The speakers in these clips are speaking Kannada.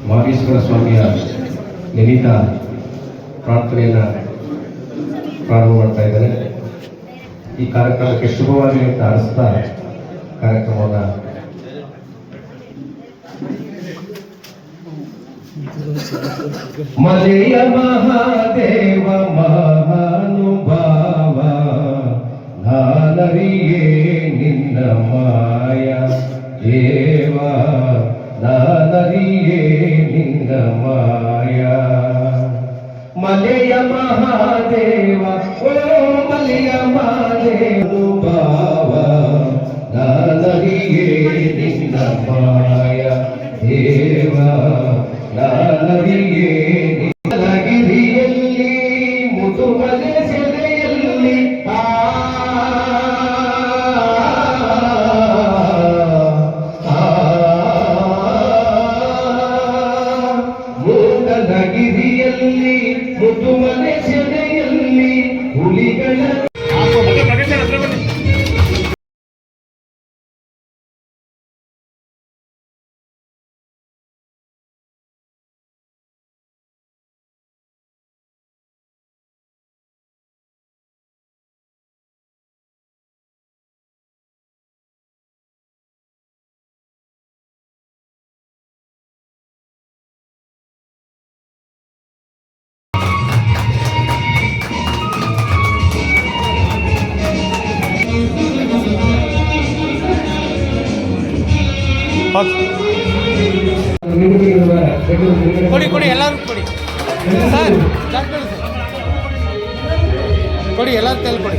ಮಾರೀಶ್ವರ ಸ್ವಾಮಿಯ ನಿಮಿತ್ತ ಪ್ರಾರ್ಥನೆಯನ್ನು ಪ್ರಾರಂಭ ಮಾಡ್ತಾ ಇದ್ದಾರೆ. ಈ ಕಾರ್ಯಕ್ರಮಕ್ಕೆ ಶುಭವಾಗಲಿ ಅಂತ ಅನಿಸ್ತಾ ಕಾರ್ಯಕ್ರಮವನ್ನು ಮಲೆಯ ಮಹಾದೇವ ಮಹಾನುಭಾವ ನಾನರಿಯೇ ನಿನ್ನ ಮಾಯ ದೇವ ನಾನರಿಯೇ ನಿನ್ನ ಮಾಯ ಮಲೆಯ ಮಹಾದೇವ ಓ ಮಲೆಯ ಮಹಾದೇವ ನಾನರಿಯೇ ನಿನ್ನ ಮಾಯ ದೇವ ನಾನರಿಯೇ ಗಿರಿಯಲ್ಲಿ ಮುದುಮಲೆ ಸೆಲೆಯಲ್ಲಿ ಮೂಡಲಗಿರಿಯಲ್ಲಿ ಮುದುಮಲೆ ಸೆಲೆಯಲ್ಲಿ ಹುಲಿಗಳ ಕೊಡಿ ಕೊಡಿ ಎಲ್ಲರೂ ಕೊಡಿ ಸರ್ ಕೊಡಿ ಎಲ್ಲರೂ ತೆಲ್ ಕೊಡಿ.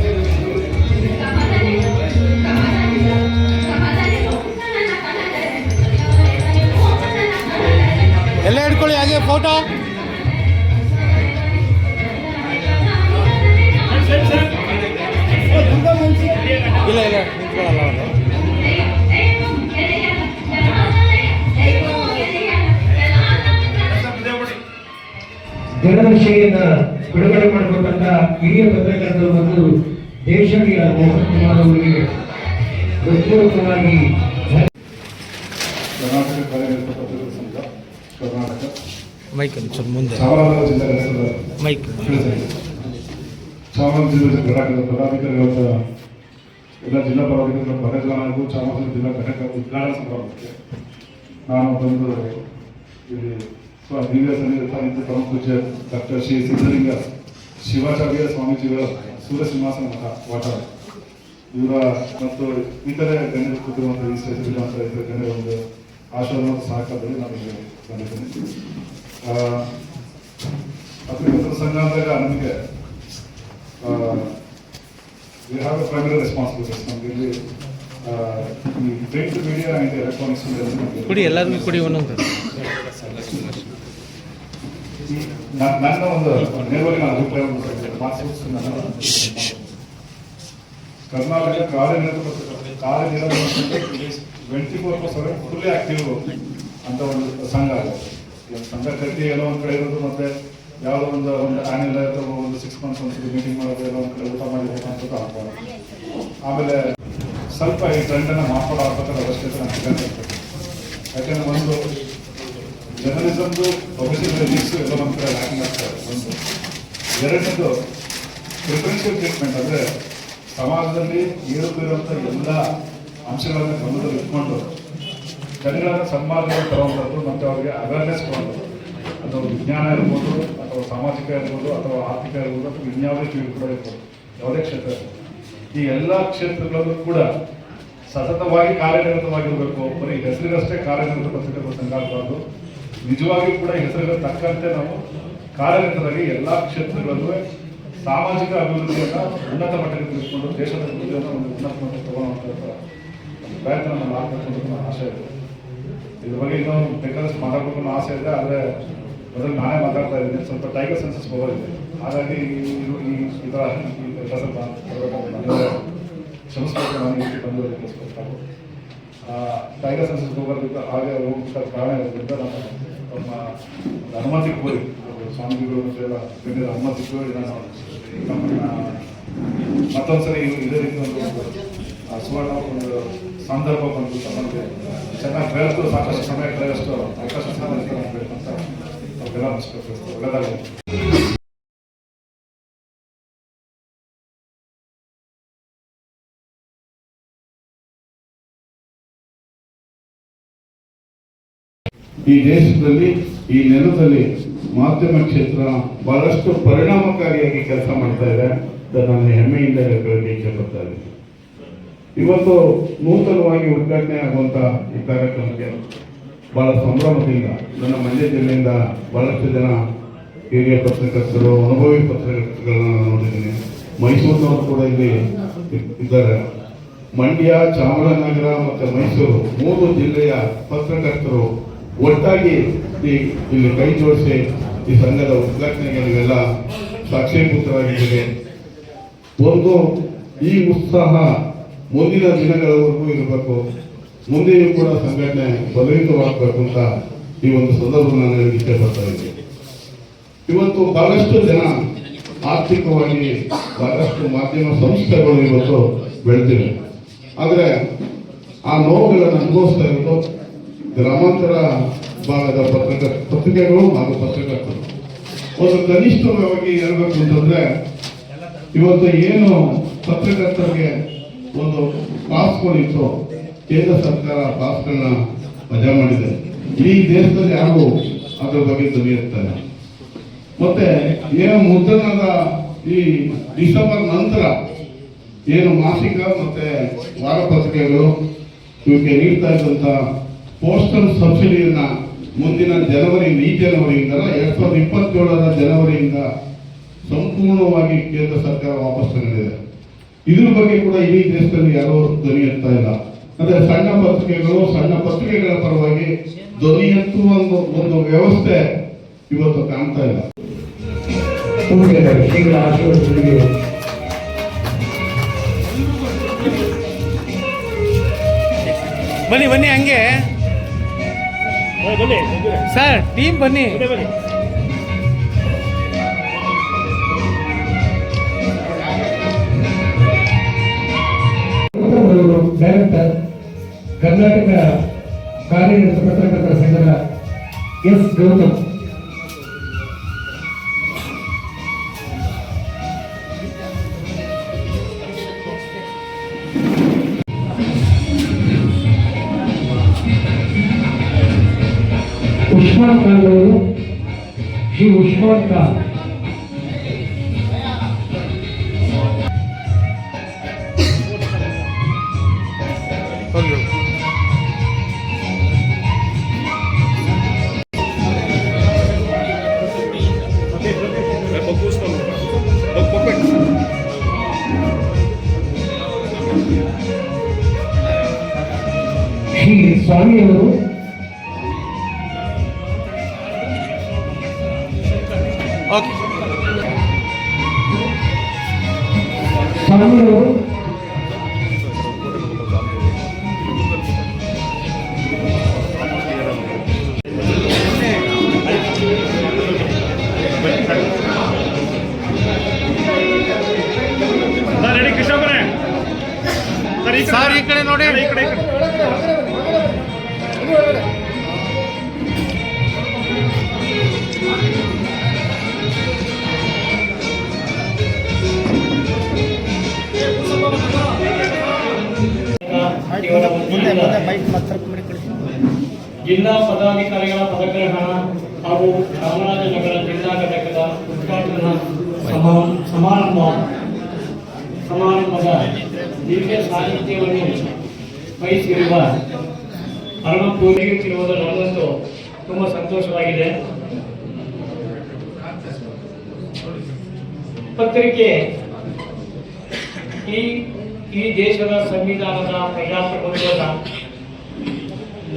ಎಲ್ಲ ಹಿಡ್ಕೊಳ್ಳಿ ಹಾಗೆ ಫೋಟೋ. ಇಲ್ಲ ಇಲ್ಲ ನಿಂತ್ಕೊಳ್ಳಲ್ಲ ಅವರು. ಜನರಕ್ಷೆಯನ್ನ ಬಿಡುಗಡೆ ಮಾಡಬೇಕಂತ ಹಿರಿಯ ಪತ್ರಕರ್ತರು ಮತ್ತು ದೇಶೀಯ ಮೋಹನ್ ಕುಮಾರ್ ಅವರಿಗೆ ಹೃತ್ಪೂರ್ವಕವಾಗಿ ಕರ್ನಾಟಕ ಕಾರ್ಯನಿರತ ಪತ್ರಕರ್ತರ ಸಂಘ ಕರ್ನಾಟಕ ಮೈಕ್ ಮುಂದೆ ಚಾಮರಾಜನಗರ ಜಿಲ್ಲೆ ಹೆಸರು ಮೈಕ್ ಚಾಮರಾಜನಗರ ಜಿಲ್ಲೆ ಘಟಕದ ಪದಾಧಿಕಾರಿಗಳ ಎಲ್ಲ ಜಿಲ್ಲಾ ಪದಾಧಿಕಾರಿಗಳ ಪದಕ ಹಾಗೂ ಚಾಮರಾಜನಗರ ಜಿಲ್ಲಾ ಘಟಕ ಉದ್ಘಾಟನಾ ಸಮಾರಂಭಕ್ಕೆ ನಾನು ಬಂದು ಇಲ್ಲಿ ದಿವ್ಯ ಸಾನ್ನಿಧ್ಯ ಪರಮ ಪೂಜ್ಯ ಡಾಕ್ಟರ್ ಶ್ರೀ ಸಿದ್ಧಲಿಂಗ ಶಿವಾಚಾರ್ಯ ಸ್ವಾಮೀಜಿಗಳ ಸೂರ್ಯ ಸಿಂಹಾಸನ ವಾಟ ಇವರ ಮತ್ತು ಇತರೆ ಗಣ್ಯರು ಕೂತಿರುವಂತಹ ಈ ಸೇರಿರುವಂತಹ ಇತರ ಗಣ್ಯರ ಒಂದು ಆಶೀರ್ವಾದ ಮತ್ತು ಸಹಕಾರದಲ್ಲಿ ನಾನು ಇಲ್ಲಿ ಬಂದಿದ್ದೇನೆ. ಪತ್ರಕರ್ತರ ಸಂಘ ಅಂದಾಗ ನಮಗೆ we have A primary responsibilities. ನಮಗೆ ಇಲ್ಲಿ ಈ ಪ್ರಿಂಟ್ ಮೀಡಿಯಾ ಆ್ಯಂಡ್ ಎಲೆಕ್ಟ್ರಾನಿಕ್ಸ್ ಕೊಡಿ ಎಲ್ಲರಿಗೂ ಕೊಡಿ ಒಂದೊಂದು. ನನ್ನ ಒಂದು ನೇರವಾಗಿ ನಾನು ಅಭಿಪ್ರಾಯ ಕರ್ನಾಟಕ ಕಾರ್ಯನಿರತ 24/7 ಫುಲ್ಲಿ ಆಕ್ಟಿವ್ ಅಂತ ಒಂದು ಸಂಘ ಆಗುತ್ತೆ. ಸಂಘ ಕಟ್ಟಿ ಎಲ್ಲೋ ಒಂದು ಕಡೆ ಇರೋದು, ಮತ್ತೆ ಯಾವುದೋ ಒಂದು ಆ್ಯನ್ಯಲ್ ಅಥವಾ ಒಂದು 6 months ಒಂದ್ಸತಿ ಮೀಟಿಂಗ್ ಮಾಡೋದು, ಎಲ್ಲೋ ಒಂದು ಕಡೆ ಊಟ ಮಾಡಿರ್ಬೇಕು ಅಂತ ಆಗ್ಬೋದು. ಆಮೇಲೆ ಸ್ವಲ್ಪ ಈ ಟ್ರೆಂಡನ್ನು ಮಾರ್ಪಾಡಾಗಬೇಕಾದ ಅವಶ್ಯಕತೆ ನನಗೆ ಯಾಕೆಂದ್ರೆ ಒಂದು ಜರ್ನಲಿಸಮ್ದು ಪ್ರೊಫೆಷನಲ್ ಎಥಿಕ್ಸ್ ಎಲ್ಲ ನಮ್ಮ ಕಡೆ ಲ್ಯಾಕಿಂಗ್ ಆಗ್ತಾರೆ. ಒಂದು ಎರಡನೇದು ಪ್ರಿಫರೆನ್ಷಿಯಲ್ ಟ್ರೀಟ್ಮೆಂಟ್, ಅಂದರೆ ಸಮಾಜದಲ್ಲಿ ಏರುತ್ತಿರುವಂಥ ಎಲ್ಲ ಅಂಶಗಳನ್ನು ಗಮನದಲ್ಲಿ ಇಟ್ಕೊಂಡು ಜನಗಳನ್ನು ಸನ್ಮಾರ್ಗದಲ್ಲಿ ತರುವಂಥದ್ದು ಮತ್ತು ಅವರಿಗೆ ಅವೇರ್ನೆಸ್ ಕೊಡುವಂಥದ್ದು. ಅಥವಾ ವಿಜ್ಞಾನ ಇರ್ಬೋದು, ಅಥವಾ ಸಾಮಾಜಿಕ ಇರ್ಬೋದು, ಅಥವಾ ಆರ್ಥಿಕ ಇರ್ಬೋದು, ಅಥವಾ ಇನ್ಯಾವುದೇ ಫೀಲ್ಡ್ ಕೂಡ ಇರ್ಬೋದು, ಯಾವುದೇ ಕ್ಷೇತ್ರ ಇರ್ಬೋದು. ಈ ಎಲ್ಲ ಕ್ಷೇತ್ರಗಳಲ್ಲೂ ಕೂಡ ಸತತವಾಗಿ ಕಾರ್ಯನಿರತವಾಗಿರಬೇಕು. ಬರೀ ಹೆಸರಿಗಷ್ಟೇ ಕಾರ್ಯನಿರತ ಪತ್ರಕರ್ತರ ಸಂಘ ಆಗಬಾರ್ದು. ನಿಜವಾಗಿಯೂ ಕೂಡ ಹೆಸರುಗಳ ತಕ್ಕಂತೆ ನಾವು ಕಾರ್ಯನಿರತರಾಗಿ ಎಲ್ಲ ಕ್ಷೇತ್ರಗಳಲ್ಲೂ ಸಾಮಾಜಿಕ ಅಭಿವೃದ್ಧಿಯನ್ನು ಉನ್ನತ ಮಟ್ಟಕ್ಕೆ ತಿಳಿಸ್ಕೊಂಡು ದೇಶದ ಅಭಿವೃದ್ಧಿಯನ್ನು ಒಂದು ಉನ್ನತ ಮಟ್ಟಕ್ಕೆ ತಗೊಳ್ಳುವಂಥ ಒಂದು ಪ್ರಯತ್ನ ನಾನು ಆಗಬೇಕು ಅಂತ ನನ್ನ ಆಸೆ ಇದೆ. ಇದ್ರ ಬಗ್ಗೆ ಇನ್ನೂ ಬೇಕಾದಷ್ಟು ಮಾತಾಡಬೇಕು ಅನ್ನೋ ಆಸೆ ಇದೆ. ಆದರೆ ಮೊದಲು ನಾನೇ ಮಾತಾಡ್ತಾ ಇದ್ದೀನಿ, ಸ್ವಲ್ಪ ಟೈಗರ್ ಸೆನ್ಸಸ್ ಹೋಗೋದಿದೆ. ಹಾಗಾಗಿ ಈ ಥರ ಕೆಲಸ ಕ್ಷಮಿಸ್ಬೇಕು, ನಾನು ಇಲ್ಲಿ ಬಂದು ತಿಳಿಸ್ಬೇಕು. ಟೈಗರ್ ಸೆನ್ಸಸ್ ಹೋಗೋದಕ್ಕೆ ಹಾಗೆ ಹೋಗ್ಬೇಕಾದ ಕಾರಣ ಇರೋದ್ರಿಂದ ನಾನು ನಮ್ಮ ಅನುಮತಿ ಕೋರಿ ಸ್ವಾಮೀಜಿಗಳು ಮತ್ತು ಎಲ್ಲ ಗಣ್ಯರ ಅನುಮತಿ ಕೋರಿ ನಾನು ನಮ್ಮನ್ನು ಮತ್ತೊಂದ್ಸರಿ ಇದೇ ರೀತಿ ಒಂದು ಸುವರ್ಣ ಒಂದು ಸಂದರ್ಭ ಬಂದು ತಮಗೆ ಚೆನ್ನಾಗಿ ಬೆಳೆದು ಸಾಕಷ್ಟು ಸಮಯ ಕಳೆಯಷ್ಟು ಅವಕಾಶ ಬೇಕಂತ ಅವ್ರಿಗೆಲ್ಲ ನಮಸ್ಕರಿಸ್ತಾರೆ. ಒಳ್ಳೆದಾಗಲಿ. ಈ ದೇಶದಲ್ಲಿ ಈ ನೆಲದಲ್ಲಿ ಮಾಧ್ಯಮ ಕ್ಷೇತ್ರ ಬಹಳಷ್ಟು ಪರಿಣಾಮಕಾರಿಯಾಗಿ ಕೆಲಸ ಮಾಡ್ತಾ ಇದೆ. ನಾನು ಹೆಮ್ಮೆಯಿಂದ ಹೇಳಕ್ಕೆ ಇಚ್ಛೆಪಡ್ತಾ ಇದ್ದೀನಿ. ಇವತ್ತು ನೂತನವಾಗಿ ಉದ್ಘಾಟನೆ ಆಗುವಂತ ಈ ಕಾರ್ಯಕ್ರಮಕ್ಕೆ ಬಹಳ ಸಂಭ್ರಮದಿಂದ ನನ್ನ ಮಂಡ್ಯ ಜಿಲ್ಲೆಯಿಂದ ಬಹಳಷ್ಟು ಜನ ಹಿರಿಯ ಪತ್ರಕರ್ತರು, ಅನುಭವಿ ಪತ್ರಕರ್ತರುಗಳನ್ನ ನಾನು ನೋಡಿದ್ದೀನಿ. ಮೈಸೂರಿನವರು ಕೂಡ ಇಲ್ಲಿ ಇದ್ದಾರೆ. ಮಂಡ್ಯ, ಚಾಮರಾಜನಗರ ಮತ್ತು ಮೈಸೂರು 3 ಜಿಲ್ಲೆಯ ಪತ್ರಕರ್ತರು ಒಟ್ಟಾಗಿ ಇಲ್ಲಿ ಕೈ ಜೋಡಿಸಿ ಈ ಸಂಘದ ಉದ್ಘಾಟನೆಗೆ ನೀವೆಲ್ಲ ಸಾಕ್ಷೀಭೂತರಾಗಿದ್ದೀರಿ. ಒಂದು ಈ ಉತ್ಸಾಹ ಮುಂದಿನ ದಿನಗಳವರೆಗೂ ಇರಬೇಕು, ಮುಂದೆಯೂ ಕೂಡ ಸಂಘಟನೆ ಬಲಯುತವಾಗಬೇಕು ಅಂತ ಈ ಒಂದು ಸಂದರ್ಭ ನಾನು ಇಚ್ಛೆ ಪಡ್ತಾ ಇದ್ದೀನಿ. ಇವತ್ತು ಬಹಳಷ್ಟು ಜನ ಆರ್ಥಿಕವಾಗಿ ಬಹಳಷ್ಟು ಮಾಧ್ಯಮ ಸಂಸ್ಥೆಗಳು ಇವತ್ತು ಬೆಳೆದಿವೆ. ಆದರೆ ಆ ನೋವುಗಳನ್ನು ಅನುಭವಿಸ್ತಾ ಇರೋದು ಗ್ರಾಮಾಂತರ ಭಾಗದ ಪತ್ರಿಕೆಗಳು ಹಾಗೂ ಪತ್ರಕರ್ತರು. ಒಂದು ಕನಿಷ್ಠವಾಗಿ ಹೇಳ್ಬೇಕು ಅಂತಂದ್ರೆ ಇವತ್ತು ಏನು ಪತ್ರಕರ್ತರಿಗೆ ಒಂದು ಪಾಸ್ಗಳಿತ್ತು, ಕೇಂದ್ರ ಸರ್ಕಾರ ಪಾಸ್ಗಳನ್ನ ವಜಾ ಮಾಡಿದೆ. ಈ ದೇಶದಲ್ಲಿ ಯಾರು ಅದರ ಬಗ್ಗೆ ಧ್ವನಿಯಿರ್ತಾರೆ. ಮತ್ತೆ ಏನು ಮುದ್ರಣದ ಈ ಡಿಸೆಂಬರ್ ನಂತರ ಏನು ಮಾಸಿಕ ಮತ್ತೆ ವಾರಪತ್ರಿಕೆಗಳು ಇವಕ್ಕೆ ನೀಡ್ತಾ ಇದ್ದಂತ ಪೋಸ್ಟಲ್ ಸಬ್ಸಿಡಿಯನ್ನ ಮುಂದಿನ ಈ ಜನವರಿಯಿಂದ 2027 ಜನವರಿಯಿಂದ ಸಂಪೂರ್ಣವಾಗಿ ಕೇಂದ್ರ ಸರ್ಕಾರ ವಾಪಸ್ ತಗೊಂಡಿದೆ. ಇದ್ರ ಬಗ್ಗೆ ಕೂಡ ಇಡೀ ದೇಶದಲ್ಲಿ ಯಾರೋ ಧ್ವನಿ ಎತ್ತಾ ಇಲ್ಲ. ಅಂದ್ರೆ ಸಣ್ಣ ಪತ್ರಿಕೆಗಳ ಪರವಾಗಿ ಧ್ವನಿ ಎತ್ತುವ ಒಂದು ವ್ಯವಸ್ಥೆ ಇವತ್ತು ಕಾಣ್ತಾ ಇಲ್ಲ. ಶ್ರೀಗಳ ಆಶೀರ್ವಾದದೊಂದಿಗೆ ಬನ್ನಿ ಬನ್ನಿ ಹಂಗೆ ಸರ್, ಟೀಮ್ ಬನ್ನಿ. ಡೈರೆಕ್ಟರ್, ಕರ್ನಾಟಕ ಕಾರ್ಯನಿರತ ಪತ್ರಕರ್ತರ ಸಂಘದ ಎಸ್ ಗೌತಮ್. ಉಸ್ಮಾನ್ ಖಾನ್ ಅವರು, ಶ್ರೀ ಉಸ್ಮಾನ್ ಖಾನ್. ಶ್ರೀ ಸ್ವಾಮಿಯವರು, ಓಕೆ ಸ್ವಾಮಿಯವರು, ಸರ್ ಈ ಕಡೆ ನೋಡಿ. ಜಿಲ್ಲಾ ಪದಾಧಿಕಾರಿಗಳ ಪದಗ್ರಹಣ ಹಾಗೂ ಚಾಮರಾಜನಗರ ಜಿಲ್ಲಾ ಘಟಕದ ಉದ್ಘಾಟನಾ ಸಮಾರಂಭದ ದಿವ್ಯ ಸಾಹಿತ್ಯವನ್ನು ವಹಿಸಿರುವ ಅರಮಪೂರಿಯುತ್ತಿರುವುದು ನಮಗಂತೂ ತುಂಬ ಸಂತೋಷವಾಗಿದೆ. ಪತ್ರಿಕೆ ಈ ದೇಶದ ಸಂವಿಧಾನದ ಪ್ರಜಾಪ್ರಭುತ್ವದ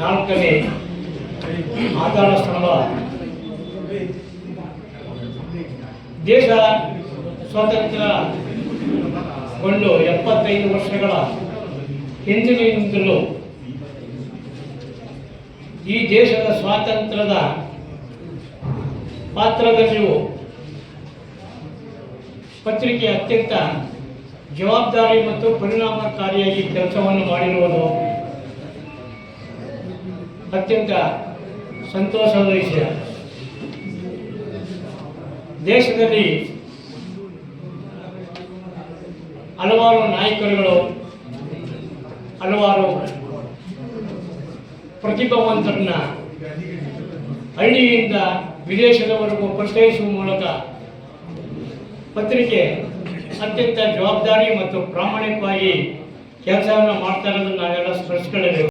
4ನೇ ಆಧಾರ ಸ್ತಂಭ. ದೇಶ ಸ್ವಾತಂತ್ರ್ಯಗೊಂಡು 75 ವರ್ಷಗಳ ಹಿಂದಿನಿಂದಲೂ ಈ ದೇಶದ ಸ್ವಾತಂತ್ರ್ಯದ ಪಾತ್ರದಲ್ಲಿಯೂ ಪತ್ರಿಕೆ ಅತ್ಯಂತ ಜವಾಬ್ದಾರಿ ಮತ್ತು ಪರಿಣಾಮಕಾರಿಯಾಗಿ ಕೆಲಸವನ್ನು ಮಾಡಿರುವುದು ಅತ್ಯಂತ ಸಂತೋಷದ ವಿಷಯ. ದೇಶದಲ್ಲಿ ಹಲವಾರು ನಾಯಕರುಗಳು, ಹಲವಾರು ಪ್ರತಿಭಾವಂತರನ್ನ ಹಳ್ಳಿಯಿಂದ ವಿದೇಶದವರೆಗೂ ಪರಿಚಯಿಸುವ ಮೂಲಕ ಪತ್ರಿಕೆ ಅತ್ಯಂತ ಜವಾಬ್ದಾರಿ ಮತ್ತು ಪ್ರಾಮಾಣಿಕವಾಗಿ ಕೆಲಸವನ್ನು ಮಾಡ್ತಾ ಇರೋದನ್ನು ನಾವೆಲ್ಲ ಸ್ಮರಿಸಿಕೊಳ್ಳಬೇಕು.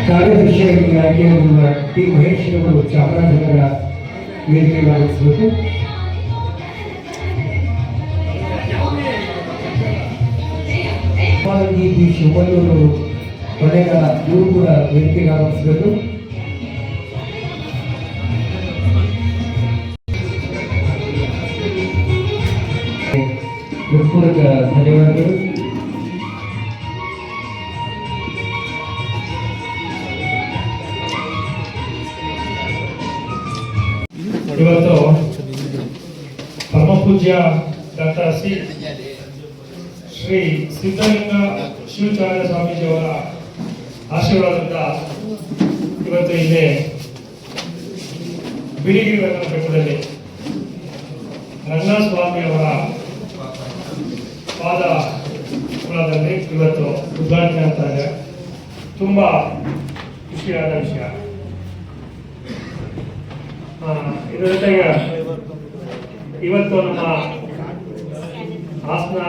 ಕಾರ್ಯದರ್ಶಿಯಾಗಿ ಆಯ್ಕೆಯಾಗಿರುವ ಟಿ ಮಹೇಶ್ ಅವರು ಚಾಮರಾಜನಗರ ವೇದಿಕೆಗೆ ಆಗಮಿಸಬೇಕು. ಬಿ ಶಿವಮಲ್ಲೂರು ಕೊನೆಗ ಇವರು ಕೂಡ ವೇದಿಕೆಗೆ ಆಗಮಿಸಬೇಕು. ಹೃತ್ಪೂರ್ವಕ ಧನ್ಯವಾದಗಳು. ಇವತ್ತು ಪರಮಪೂಜ್ಯ ಡಾಕ್ಟರ್ ಶ್ರೀ ಸಿದ್ಧಲಿಂಗ ಶಿವಾಚಾರ್ಯ ಸ್ವಾಮೀಜಿಯವರ ಆಶೀರ್ವಾದದಿಂದ ಇವತ್ತು ಇಲ್ಲಿ ಬಿಳಿಗಿರಿ ರಂಗನ ಬೆಟ್ಟದಲ್ಲಿ ರಂಗಸ್ವಾಮಿಯವರ ಪಾದ ಕುಲದಲ್ಲಿ ಇವತ್ತು ಉದ್ಘಾಟನೆ ಆಗ್ತಾ ಇದೆ. ತುಂಬ ಖುಷಿಯಾದ ವಿಷಯ. ಇದರ ಜೊತೆಗೆ ಇವತ್ತು ನಮ್ಮ ಹಾಸನ,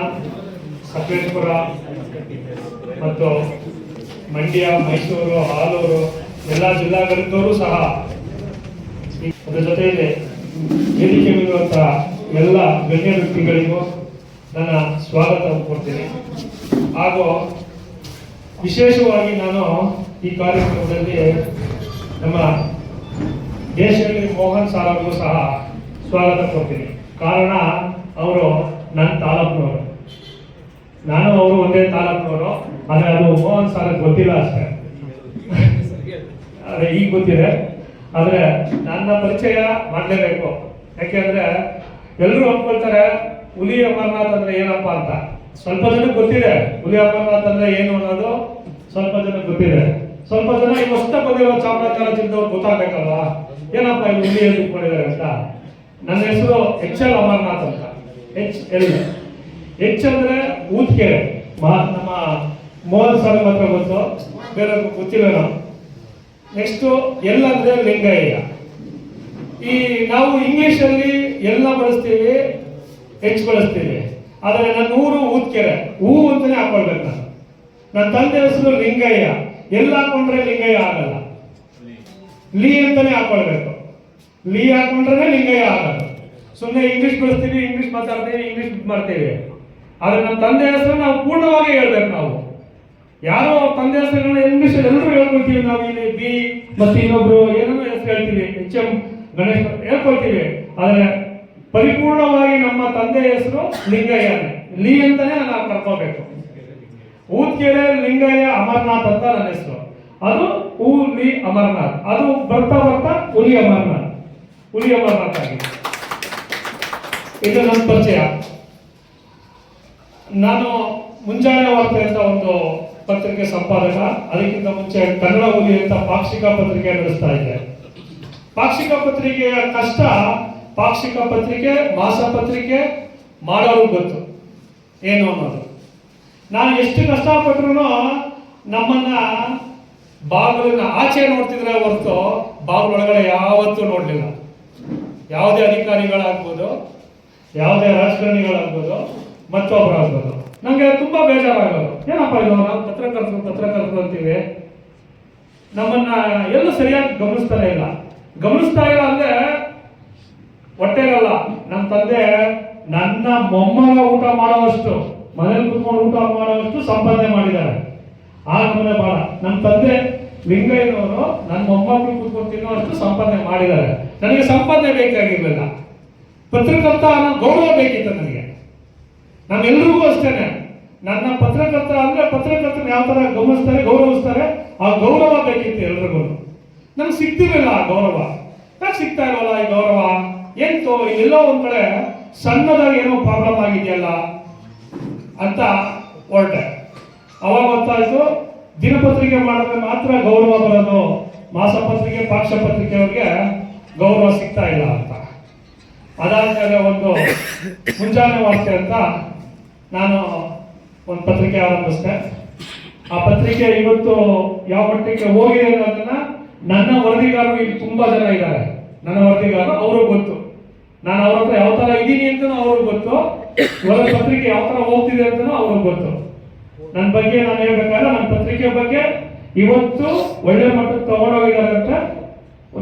ಸಕಲೇಶಪುರ ಮತ್ತು ಮಂಡ್ಯ, ಮೈಸೂರು, ಹಾಲೂರು ಎಲ್ಲ ಜಿಲ್ಲಾಗಳಿದ್ದವರು ಸಹ ಅದರ ಜೊತೆಯಲ್ಲಿ ವೇದಿಕೆ ಮೇಲಿರುವಂಥ ಎಲ್ಲ ಗಣ್ಯ ವ್ಯಕ್ತಿಗಳಿಗೂ ನನ್ನ ಸ್ವಾಗತ ಕೊಡ್ತೀನಿ. ಹಾಗೂ ವಿಶೇಷವಾಗಿ ನಾನು ಈ ಕಾರ್ಯಕ್ರಮದಲ್ಲಿ ನಮ್ಮ ದೇಶದಲ್ಲಿ ಮೋಹನ್ ಸಾರ್ ಅವ್ರಿಗೂ ಸಹ ಸ್ವಾಗತ ಕೊಡ್ತೀನಿ. ಕಾರಣ ಅವರು ನನ್ನ ತಾಲೂಕಿನವರು, ನಾನು ಅವರು ಒಂದೇ ತಾಲೂಕಿನವರು. ಆದರೆ ಅದು ಮೋಹನ್ ಸಾರ್ ಗೊತ್ತಿಲ್ಲ ಅಷ್ಟೇ, ಅದೇ ಈಗ ಗೊತ್ತಿದೆ. ಆದರೆ ನನ್ನ ಪರಿಚಯ ಮಾಡಲೇಬೇಕು. ಯಾಕೆಂದ್ರೆ ಎಲ್ಲರೂ ಅಂದ್ಕೊಳ್ತಾರೆ ಹುಲಿ ಅಮರನಾಥ್ ಅಂದ್ರೆ ಏನಪ್ಪ ಅಂತ. ಸ್ವಲ್ಪ ಜನಕ್ಕೆ ಗೊತ್ತಿದೆ ಹುಲಿ ಅಮರನಾಥ್ ಅಂದ್ರೆ ಏನು ಅನ್ನೋದು, ಸ್ವಲ್ಪ ಜನಕ್ಕೆ ಗೊತ್ತಿದೆ. ಸ್ವಲ್ಪ ಜನ ಈ ಹೊಸ ಬಂದಿರೋ ಚಾಮರಾಜನಗರ ಜಿಲ್ಲೆಯವ್ರು ಗೊತ್ತಾಗಬೇಕಲ್ವಾ ಏನಪ್ಪ ಇದು ಹುಲಿ ಎಲ್ಲಿ ಇಟ್ಕೊಂಡಿದ್ದಾರೆ ಅಂತ. ನನ್ನ ಹೆಸರು HL ಅಮರನಾಥ್ ಅಂತ. HL H ಅಂದ್ರೆ ಊದ್ಕೆರೆ. ನಮ್ಮ ಮೋಹನ್ ಸರ್ ಮಾತ್ರ ಗೊತ್ತು, ಬೇರೆ ಗೊತ್ತಿಲ್ಲ ನಾವು. ನೆಕ್ಸ್ಟ್ L ಅಂದ್ರೆ ಲಿಂಗಯ್ಯ. ಈ ನಾವು ಇಂಗ್ಲಿಷ್ ಅಲ್ಲಿ ಎಲ್ಲ ಬಳಸ್ತೀವಿ, H ಬಳಸ್ತೀವಿ. ಆದರೆ ನನ್ನ ಊರು ಊದ್ಕೆರೆ, ಹೂ ಅಂತಾನೆ ಹಾಕೊಳ್ಬೇಕು ನಾನು. ನನ್ನ ತಂದೆ ಹೆಸರು ಲಿಂಗಯ್ಯ, ಎಲ್ಲ ಹಾಕೊಂಡ್ರೆ ಲಿಂಗಯ್ಯ ಆಗಲ್ಲ, ಲೀ ಅಂತಾನೆ ಹಾಕೊಳ್ಬೇಕು. ಲೀ ಹಾಕೊಂಡ್ರೆ ಲಿಂಗಯ್ಯ ಆಗಲ್ಲ. ಸುಮ್ಮನೆ ಇಂಗ್ಲಿಷ್ ಬಳಸ್ತೀವಿ, ಇಂಗ್ಲಿಷ್ ಮಾತಾಡ್ತೀವಿ, ಇಂಗ್ಲಿಷ್ ಮಾಡ್ತೀವಿ. ಆದ್ರೆ ನಮ್ಮ ತಂದೆ ಹೆಸರು ನಾವು ಪೂರ್ಣವಾಗಿ ಹೇಳ್ಬೇಕು. ನಾವು ಯಾರೋ ತಂದೆ ಹೆಸರುಗಳನ್ನ ಇಂಗ್ಲಿಷ್ ಎಲ್ಲರೂ ಹೇಳ್ಕೊಳ್ತೀವಿ. ನಾವು ಇಲ್ಲಿ ಬಿ ಮತ್ತೆ ಇನ್ನೊಬ್ರು ಏನೋ ಹೆಸರು ಹೇಳ್ತೀವಿ, HM ಗಣೇಶ್ ಹೇಳ್ಕೊಳ್ತೀವಿ. ಆದ್ರೆ ಪರಿಪೂರ್ಣವಾಗಿ ನಮ್ಮ ತಂದೆ ಹೆಸರು ಲಿಂಗಯ್ಯನೇ, ಲೀ ಅಂತಾನೆ ನಾವು ಕರ್ಕೋಬೇಕು. ಊದ್ಕೆರೆ ಲಿಂಗಯ್ಯ ಅಮರನಾಥ್ ಅಂತ ನನ್ನ ಹೆಸರು. ಅದು ಹುಲಿ ಅಮರನಾಥ್, ಅದು ಬರ್ತಾ ಬರ್ತಾ ಹುಲಿ ಅಮರನಾಥ್, ಹುಲಿ ಅಮರನಾಥ್ ಆಗಿದೆ. ಇದು ನನ್ನ ಪರಿಚಯ. ನಾನು ಮುಂಜಾನೆ ವಾರ್ತೆ ಅಂತ ಒಂದು ಪತ್ರಿಕೆ ಸಂಪಾದಕ. ಅದಕ್ಕಿಂತ ಮುಂಚೆ ಕನ್ನಡ ಹುಲಿ ಅಂತ ಪಾಕ್ಷಿಕ ಪತ್ರಿಕೆ ನಡೆಸ್ತಾ ಇದ್ದೆ. ಪಾಕ್ಷಿಕ ಪತ್ರಿಕೆಯ ಕಷ್ಟ, ಪಾಕ್ಷಿಕ ಪತ್ರಿಕೆ, ಮಾಸ ಪತ್ರಿಕೆ ಮಾಡೋರು ಗೊತ್ತು ಏನು ಅನ್ನೋದು. ನಾನು ಎಷ್ಟು ಕಷ್ಟಪಟ್ಟರು ನಮ್ಮನ್ನ ಬಾಗಿಲನ್ನ ಆಚೆ ನೋಡ್ತಿದ್ರೆ ಹೊರತು ಬಾಗಿಲೊಳಗಡೆ ಯಾವತ್ತೂ ನೋಡ್ಲಿಲ್ಲ. ಯಾವುದೇ ಅಧಿಕಾರಿಗಳಾಗ್ಬೋದು, ಯಾವುದೇ ರಾಜಕಾರಣಿಗಳಾಗ್ಬೋದು, ಮತ್ತೊಬ್ಬರಾಗ್ಬೋದು. ನಂಗೆ ತುಂಬಾ ಬೇಜಾರಾಗೋದು. ಏನಪ್ಪ ಇದು, ನಾವು ಪತ್ರಕರ್ತರು ಅಂತೀವಿ, ನಮ್ಮನ್ನ ಎಲ್ಲೂ ಸರಿಯಾಗಿ ಗಮನಿಸ್ತಾನೆ ಇಲ್ಲ. ಗಮನಿಸ್ತಾ ಇಲ್ಲ ಅಂದ್ರೆ ಹೊಟ್ಟೆಗಲ್ಲ. ನಮ್ಮ ತಂದೆ ನನ್ನ ಮೊಮ್ಮಗ ಊಟ ಮಾಡೋವಷ್ಟು, ಮನೇಲಿ ಕುತ್ಕೊಂಡು ಊಟ ಮಾಡೋವಷ್ಟು ಸಂಪಾದನೆ ಮಾಡಿದ್ದಾರೆ. ಆ ನಮ್ಮನೆ ಬಾಳ. ನಮ್ಮ ತಂದೆ ಲಿಂಗಯ್ಯನವರು ನನ್ನ ಮೊಮ್ಮಕ್ಕಳು ಕುತ್ಕೊಂಡು ತಿನ್ನೋವಷ್ಟು ಸಂಪಾದನೆ ಮಾಡಿದ್ದಾರೆ. ನನಗೆ ಸಂಪಾದನೆ ಬೇಕಾಗಿರ್ಲಿಲ್ಲ, ಪತ್ರಕರ್ತ ಅನ್ನೋ ಗೌರವ ಬೇಕಿತ್ತು ನನಗೆ. ನಮ್ಮೆಲ್ರಿಗೂ ಅಷ್ಟೇನೆ. ನನ್ನ ಪತ್ರಕರ್ತ ಅಂದ್ರೆ ಪತ್ರಕರ್ತನ ಯಾವ ತರ ಗಮನಿಸ್ತಾರೆ, ಗೌರವಿಸ್ತಾರೆ, ಆ ಗೌರವ ಬೇಕಿತ್ತು ಎಲ್ರಿಗೂ. ನಮ್ಗೆ ಸಿಗ್ತಿರ್ಲಿಲ್ಲ ಆ ಗೌರವ. ಯಾಕೆ ಸಿಗ್ತಾ ಇಲ್ವಲ್ಲ ಈ ಗೌರವ? ಎಂತೋ ಎಲ್ಲೋ ಒಂದ್ ಕಡೆ ಸಣ್ಣದಾಗಿ ಏನೋ ಪ್ರಾಬ್ಲಮ್ ಆಗಿದೆಯಲ್ಲ ಅಂತ ಹೊರಟೆ. ಅವಾಗ ಗೊತ್ತಾಯ್ತು ದಿನಪತ್ರಿಕೆ ಮಾಡಿದ್ರೆ ಮಾತ್ರ ಗೌರವ ಬರೋದು, ಮಾಸಪತ್ರಿಕೆ ಪಾಕ್ಷ ಪತ್ರಿಕೆಯವ್ರಿಗೆ ಗೌರವ ಸಿಗ್ತಾ ಇಲ್ಲ ಅಂತ. ಅದಾದ್ಮೇಲೆ ಒಂದು ಮುಂಜಾನೆ ವಾರ್ತೆ ಅಂತ ನಾನು ಒಂದು ಪತ್ರಿಕೆ ಆರಂಭಿಸಿದೆ. ಆ ಪತ್ರಿಕೆ ಇವತ್ತು ಯಾವ ಮಟ್ಟಕ್ಕೆ ಹೋಗಿದೆ ಅನ್ನೋದನ್ನ ನನ್ನ ವರದಿಗಾರರು ಇಲ್ಲಿ ತುಂಬಾ ಜನ ಇದ್ದಾರೆ. ನನ್ನ ವರದಿಗಾರರು ಅವ್ರಿಗೆ ಗೊತ್ತು, ನಾನು ಅವ್ರ ಹತ್ರ ಯಾವ ತರ ಇದ್ದೀನಿ ಅಂತನೂ ಅವ್ರಿಗೆ ಗೊತ್ತು, ವರದಿ ಪತ್ರಿಕೆ ಯಾವ ತರ ಹೋಗ್ತಿದೆ ಅಂತನೂ ಅವ್ರಿಗೆ ಗೊತ್ತು. ನನ್ನ ಬಗ್ಗೆ ನಾನು ಹೇಳ್ಬೇಕಾದ್ರೆ ನನ್ನ ಪತ್ರಿಕೆ ಬಗ್ಗೆ ಇವತ್ತು ಒಳ್ಳೆ ಮಟ್ಟಕ್ಕೆ ತಗೊಂಡೋಗಿದ್ದಾರೆ ಅಂತ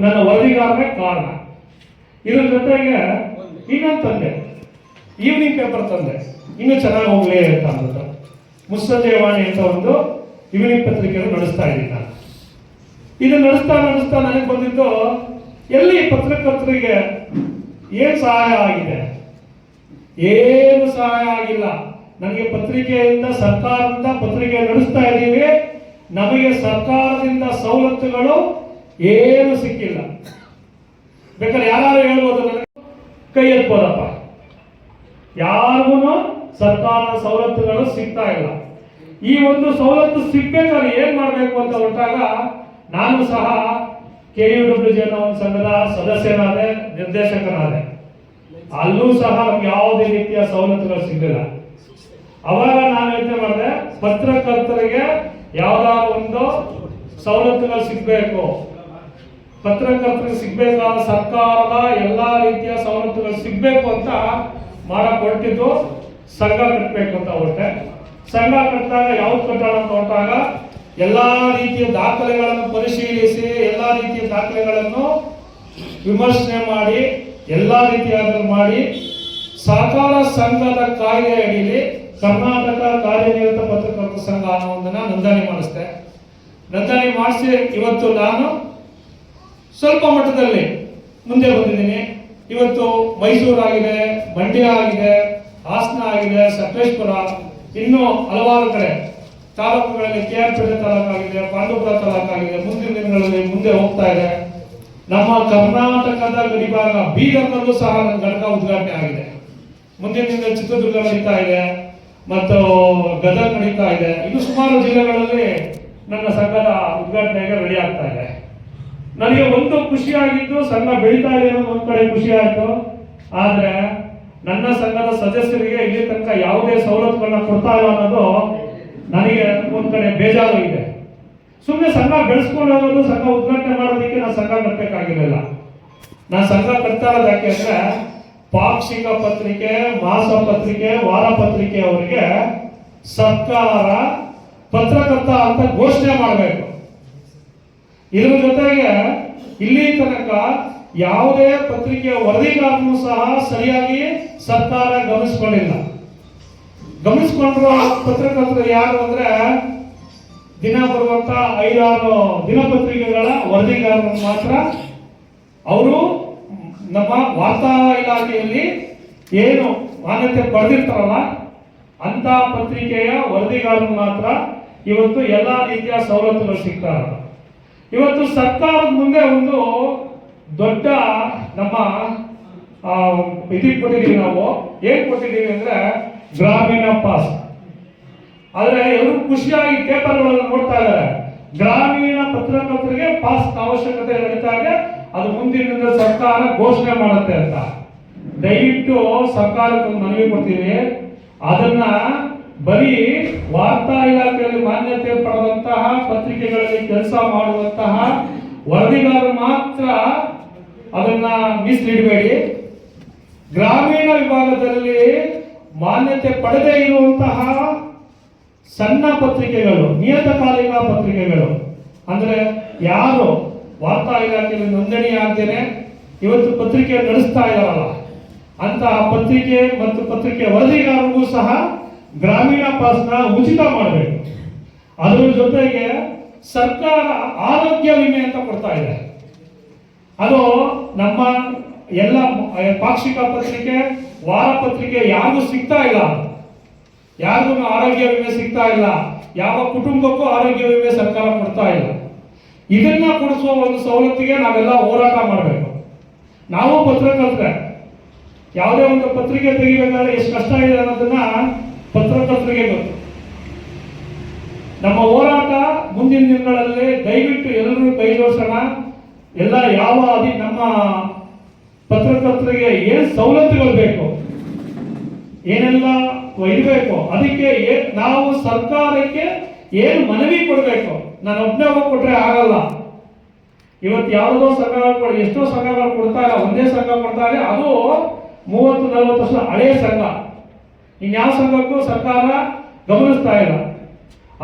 ನನ್ನ ವರದಿಗಾರರೇ ಕಾರಣ. ಇದ್ರ ಜೊತೆಗೆ ಇನ್ನೊಂದು ತಂದೆ, ಈವ್ನಿಂಗ್ ಪೇಪರ್ ತಂದೆ, ಇನ್ನೂ ಚೆನ್ನಾಗಿ ಹೋಗ್ಲಿ ಅಂತ ಅಂದ್ಬಿಟ್ಟು ಮುಸ್ಸಂಜೆ ವಾಣಿ ಅಂತ ಒಂದು ಈವ್ನಿಂಗ್ ಪತ್ರಿಕೆಯನ್ನು ನಡೆಸ್ತಾ ಇದ್ದೀನಿ ನಾನು. ಇದು ನಡೆಸ್ತಾ ನನಗೆ ಬಂದಿದ್ದು ಎಲ್ಲಿ ಪತ್ರಕರ್ತರಿಗೆ ಏನ್ ಸಹಾಯ ಆಗಿದೆ? ಏನು ಸಹಾಯ ಆಗಿಲ್ಲ. ನನಗೆ ಪತ್ರಿಕೆಯಿಂದ ಸರ್ಕಾರದಿಂದ ಪತ್ರಿಕೆ ನಡೆಸ್ತಾ ಇದ್ದೀವಿ, ನಮಗೆ ಸರ್ಕಾರದಿಂದ ಸವಲತ್ತುಗಳು ಏನು ಸಿಕ್ಕಿಲ್ಲ. ಬೇಕಾದ್ರೆ ಯಾರು ಹೇಳ್ಬೋದು, ನನಗೆ ಕೈ ಎತ್ಬೋದಪ್ಪ, ಯಾರಿಗೂ ಸರ್ಕಾರದ ಸವಲತ್ತುಗಳು ಸಿಗ್ತಾ ಇಲ್ಲ. ಈ ಒಂದು ಸವಲತ್ತು ಸಿಗ್ಬೇಕಾದ್ರೆ ಏನ್ ಮಾಡ್ಬೇಕು ಅಂತ ಹೊರಟಾಗ ನಾನು ಸಹ KUWJ ಅನ್ನೋ ಒಂದು ಸಂಘದ ಸದಸ್ಯನಾದೆ, ನಿರ್ದೇಶಕನಾದೆ. ಅಲ್ಲೂ ಸಹ ನಮ್ಗೆ ಯಾವುದೇ ರೀತಿಯ ಸವಲತ್ತುಗಳು ಸಿಗಲಿಲ್ಲ. ಅವಾಗ ನಾನು ಯೋಚನೆ ಮಾಡಿದೆ, ಪತ್ರಕರ್ತರಿಗೆ ಯಾವ್ದಾದ್ರು ಒಂದು ಸವಲತ್ತುಗಳು ಸಿಗ್ಬೇಕು, ಪತ್ರಕರ್ತರಿಗೆ ಸಿಗ್ಬೇಕಾದ ಸರ್ಕಾರದ ಎಲ್ಲಾ ರೀತಿಯ ಸವಲತ್ತುಗಳು ಸಿಗ್ಬೇಕು ಅಂತ ಮಾಡಕ್ ಹೊರಟಿದ್ದು ಸಂಘ ಕಟ್ಟಬೇಕು ಅಂತ ಹೊರಟೆ. ಸಂಘ ಕಟ್ಟಿದಾಗ ಯಾವ್ದು ಕಟ್ಟೋಣ ಅಂತ ಹೊರಟಾಗ ಎಲ್ಲಾ ರೀತಿಯ ದಾಖಲೆಗಳನ್ನು ಪರಿಶೀಲಿಸಿ, ಎಲ್ಲಾ ರೀತಿಯ ದಾಖಲೆಗಳನ್ನು ವಿಮರ್ಶನೆ ಮಾಡಿ, ಎಲ್ಲಾ ರೀತಿಯಾದ ಮಾಡಿ ಸಹಕಾರ ಸಂಘದ ಕಾಯ್ದೆ ಅಡಿಯಲ್ಲಿ ಕರ್ನಾಟಕ ಕಾರ್ಯನಿರತ ಪತ್ರಕರ್ತರ ಸಂಘ ಅನ್ನೋ ಒಂದನ್ನ ನೋಂದಣಿ ಮಾಡಿಸ್ದೆ. ನೋಂದಣಿ ಮಾಡಿಸಿ ಇವತ್ತು ನಾನು ಸ್ವಲ್ಪ ಮಟ್ಟದಲ್ಲಿ ಮುಂದೆ ಬಂದಿದ್ದೀನಿ. ಇವತ್ತು ಮೈಸೂರು ಆಗಿದೆ, ಮಂಡ್ಯ ಆಗಿದೆ, ಹಾಸನ ಆಗಿದೆ, ಸಕಲೇಶ್ಪುರ, ಇನ್ನೂ ಹಲವಾರು ಕಡೆ ತಾಲೂಕುಗಳಲ್ಲಿ KRಪೇಟೆ ತಾಲೂಕಾಗಿದೆ, ಪಾಂಡವಪುರ ತಾಲೂಕಾಗಿದೆ. ಮುಂದಿನ ದಿನಗಳಲ್ಲಿ ಮುಂದೆ ಹೋಗ್ತಾ ಇದೆ. ನಮ್ಮ ಕರ್ನಾಟಕದ ಗಡಿಭಾಗ ಬೀದರ್ನಲ್ಲೂ ಸಹ ನನ್ನ ಘಟಕ ಉದ್ಘಾಟನೆ ಆಗಿದೆ. ಮುಂದಿನ ದಿನದಲ್ಲಿ ಚಿತ್ರದುರ್ಗ ನಡೀತಾ ಇದೆ ಮತ್ತು ಗದಗ ನಡೀತಾ ಇದೆ. ಇನ್ನು ಸುಮಾರು ಜಿಲ್ಲೆಗಳಲ್ಲಿ ನನ್ನ ಸಂಘದ ಉದ್ಘಾಟನೆಗೆ ರೆಡಿ ಆಗ್ತಾ ಇದೆ. ನನಗೆ ಒಂದು ಖುಷಿಯಾಗಿದ್ದು ಸಂಘ ಬೆಳೀತಾ ಇದೆ ಅನ್ನೋದು ಒಂದ್ ಕಡೆ ಖುಷಿ ಆಯ್ತು. ಆದ್ರೆ ನನ್ನ ಸಂಘದ ಸದಸ್ಯರಿಗೆ ಇಲ್ಲಿ ತನಕ ಯಾವುದೇ ಸವಲತ್ತುಗಳನ್ನ ಕೊಡ್ತಾ ಇಲ್ಲ ಅನ್ನೋದು ನನಗೆ ಒಂದ್ ಕಡೆ ಬೇಜಾರು ಇದೆ. ಸುಮ್ಮನೆ ಸಂಘ ಬೆಳೆಸ್ಕೊಂಡು ಹೋಗೋದು, ಸಂಘ ಉದ್ಘಾಟನೆ ಮಾಡೋದಕ್ಕೆ ನಾನು ಸಂಘ ಕಟ್ಟಬೇಕಾಗಿರಲಿಲ್ಲ. ನಾನು ಸಂಘ ಕಟ್ತಾ ಇರೋದು ಯಾಕೆ ಅಂದ್ರೆ ಪಾಕ್ಷಿಕ ಪತ್ರಿಕೆ, ಮಾಸ ಪತ್ರಿಕೆ, ವಾರ ಪತ್ರಿಕೆ ಅವರಿಗೆ ಸರ್ಕಾರ ಪತ್ರಕರ್ತ ಅಂತ ಘೋಷಣೆ ಮಾಡಬೇಕು. ಇದ್ರ ಜೊತೆಗೆ ಇಲ್ಲಿ ತನಕ ಯಾವುದೇ ಪತ್ರಿಕೆಯ ವರದಿಗಾರನು ಸಹ ಸರಿಯಾಗಿ ಸರ್ಕಾರ ಗಮನಿಸಿಕೊಂಡಿಲ್ಲ. ಗಮನಿಸಿಕೊಂಡ್ರು ಪತ್ರಕರ್ತರು ಯಾರು ಅಂದ್ರೆ ದಿನ ಬರುವಂತ 5-6 ದಿನಪತ್ರಿಕೆಗಳ ವರದಿಗಾರರನ್ನು ಮಾತ್ರ. ಅವರು ನಮ್ಮ ವಾರ್ತಾ ಇಲಾಖೆಯಲ್ಲಿ ಏನು ಮಾನ್ಯತೆ ಪಡೆದಿರ್ತಾರಲ್ಲ ಅಂತ ಪತ್ರಿಕೆಯ ವರದಿಗಾರರು ಮಾತ್ರ ಇವತ್ತು ಎಲ್ಲಾ ರೀತಿಯ ಸವಲತ್ತುಗಳು ಸಿಗ್ತಾರೆ. ಇವತ್ತು ಸರ್ಕಾರದ ಮುಂದೆ ಒಂದು ದೊಡ್ಡ ನಮ್ಮ ಇದಕ್ಕೆ ಕೊಟ್ಟಿದ್ದೀವಿ. ನಾವು ಏನ್ ಕೊಟ್ಟಿದ್ದೀವಿ ಅಂದ್ರೆ ಗ್ರಾಮೀಣ ಪಾಸ್. ಆದ್ರೆ ಎಲ್ಲರೂ ಖುಷಿಯಾಗಿ ಪೇಪರ್ಗಳನ್ನು ನೋಡ್ತಾ ಇದ್ದಾರೆ. ಗ್ರಾಮೀಣ ಪತ್ರಕರ್ತರಿಗೆ ಪಾಸ್ ಅವಶ್ಯಕತೆ ನಡೀತಾ ಇದೆ, ಅದು ಮುಂದಿನ ಸರ್ಕಾರ ಘೋಷಣೆ ಮಾಡುತ್ತೆ ಅಂತ. ದಯವಿಟ್ಟು ಸರ್ಕಾರಕ್ಕೆ ಒಂದು ಮನವಿ ಕೊಡ್ತೀವಿ, ಅದನ್ನ ಬರೀ ವಾರ್ತಾ ಇಲಾಖೆಯಲ್ಲಿ ಮಾನ್ಯತೆ ಪಡೆದಂತಹ ಪತ್ರಿಕೆಗಳಲ್ಲಿ ಕೆಲಸ ಮಾಡುವಂತಹ ವರದಿಗಾರರು ಮಾತ್ರ ಅದನ್ನ ಮೀಸಲಿಡಬೇಡಿ. ಗ್ರಾಮೀಣ ವಿಭಾಗದಲ್ಲಿ ಮಾನ್ಯತೆ ಪಡೆದೇ ಇರುವಂತಹ ಸಣ್ಣ ಪತ್ರಿಕೆಗಳು, ನಿಯತಕಾಲಿಕ ಪತ್ರಿಕೆಗಳು, ಅಂದ್ರೆ ಯಾರು ವಾರ್ತಾ ಇಲಾಖೆಯಲ್ಲಿ ನೋಂದಣಿ ಆಗ್ದೇನೆ ಇವತ್ತು ಪತ್ರಿಕೆ ನಡೆಸ್ತಾ ಇದಾರಲ್ಲ ಅಂತಹ ಪತ್ರಿಕೆ ಮತ್ತು ಪತ್ರಿಕೆ ವರದಿಗಾರರಿಗೂ ಸಹ ಗ್ರಾಮೀಣ ಪಾಸ್ನ ಉಚಿತ ಮಾಡಬೇಕು. ಅದರ ಜೊತೆಗೆ ಸರ್ಕಾರ ಆರೋಗ್ಯ ವಿಮೆ ಅಂತ ಕೊಡ್ತಾ ಇದೆ. ಅದು ನಮ್ಮ ಎಲ್ಲ ಪಾಕ್ಷಿಕ ಪತ್ರಿಕೆ, ವಾರ ಪತ್ರಿಕೆ ಯಾರಿಗೂ ಸಿಗ್ತಾ ಇಲ್ಲ. ಯಾರಿಗೂ ಆರೋಗ್ಯ ವಿಮೆ ಸಿಗ್ತಾ ಇಲ್ಲ, ಯಾವ ಕುಟುಂಬಕ್ಕೂ ಆರೋಗ್ಯ ವಿಮೆ ಸರ್ಕಾರ ಕೊಡ್ತಾ ಇಲ್ಲ. ಇದನ್ನ ಕೊಡಿಸುವ ಒಂದು ಸವಲತ್ತಿಗೆ ನಾವೆಲ್ಲ ಹೋರಾಟ ಮಾಡಬೇಕು. ನಾವು ಪತ್ರಕರ್ತರೆ, ಯಾವುದೇ ಒಂದು ಪತ್ರಿಕೆ ತೆಗಿಬೇಕಾದ್ರೆ ಎಷ್ಟು ಕಷ್ಟ ಇದೆ ಅನ್ನೋದನ್ನ ಪತ್ರಕರ್ತರಿಗೆ ಗೊತ್ತು. ನಮ್ಮ ಹೋರಾಟ ಮುಂದಿನ ದಿನಗಳಲ್ಲಿ ದಯವಿಟ್ಟು ಎಲ್ಲರೂ ಕೈ ಜೋಡಿಸೋಣ. ಎಲ್ಲ ಯಾವ ನಮ್ಮ ಪತ್ರಕರ್ತರಿಗೆ ಏನು ಸವಲತ್ತುಗಳು ಬೇಕು, ಏನೆಲ್ಲ ಇರಬೇಕು, ಅದಕ್ಕೆ ನಾವು ಸರ್ಕಾರಕ್ಕೆ ಏನು ಮನವಿ ಕೊಡಬೇಕು. ನಾನು ಒಬ್ಬನೇ ಹೋಗಿ ಕೊಟ್ರೆ ಆಗಲ್ಲ. ಇವತ್ತು ಯಾವುದೋ ಸಂಘಗಳು, ಎಷ್ಟೋ ಸಂಘಗಳು ಕೊಡ್ತಾರೆ, ಒಂದೇ ಸಂಘ ಕೊಡ್ತಾರೆ, ಅದು 30-40 ವರ್ಷ ಹಳೆಯ ಸಂಘ. ಇನ್ಯಾವ ಸಂಘಕ್ಕೂ ಸರ್ಕಾರ ಗಮನಿಸ್ತಾ ಇಲ್ಲ.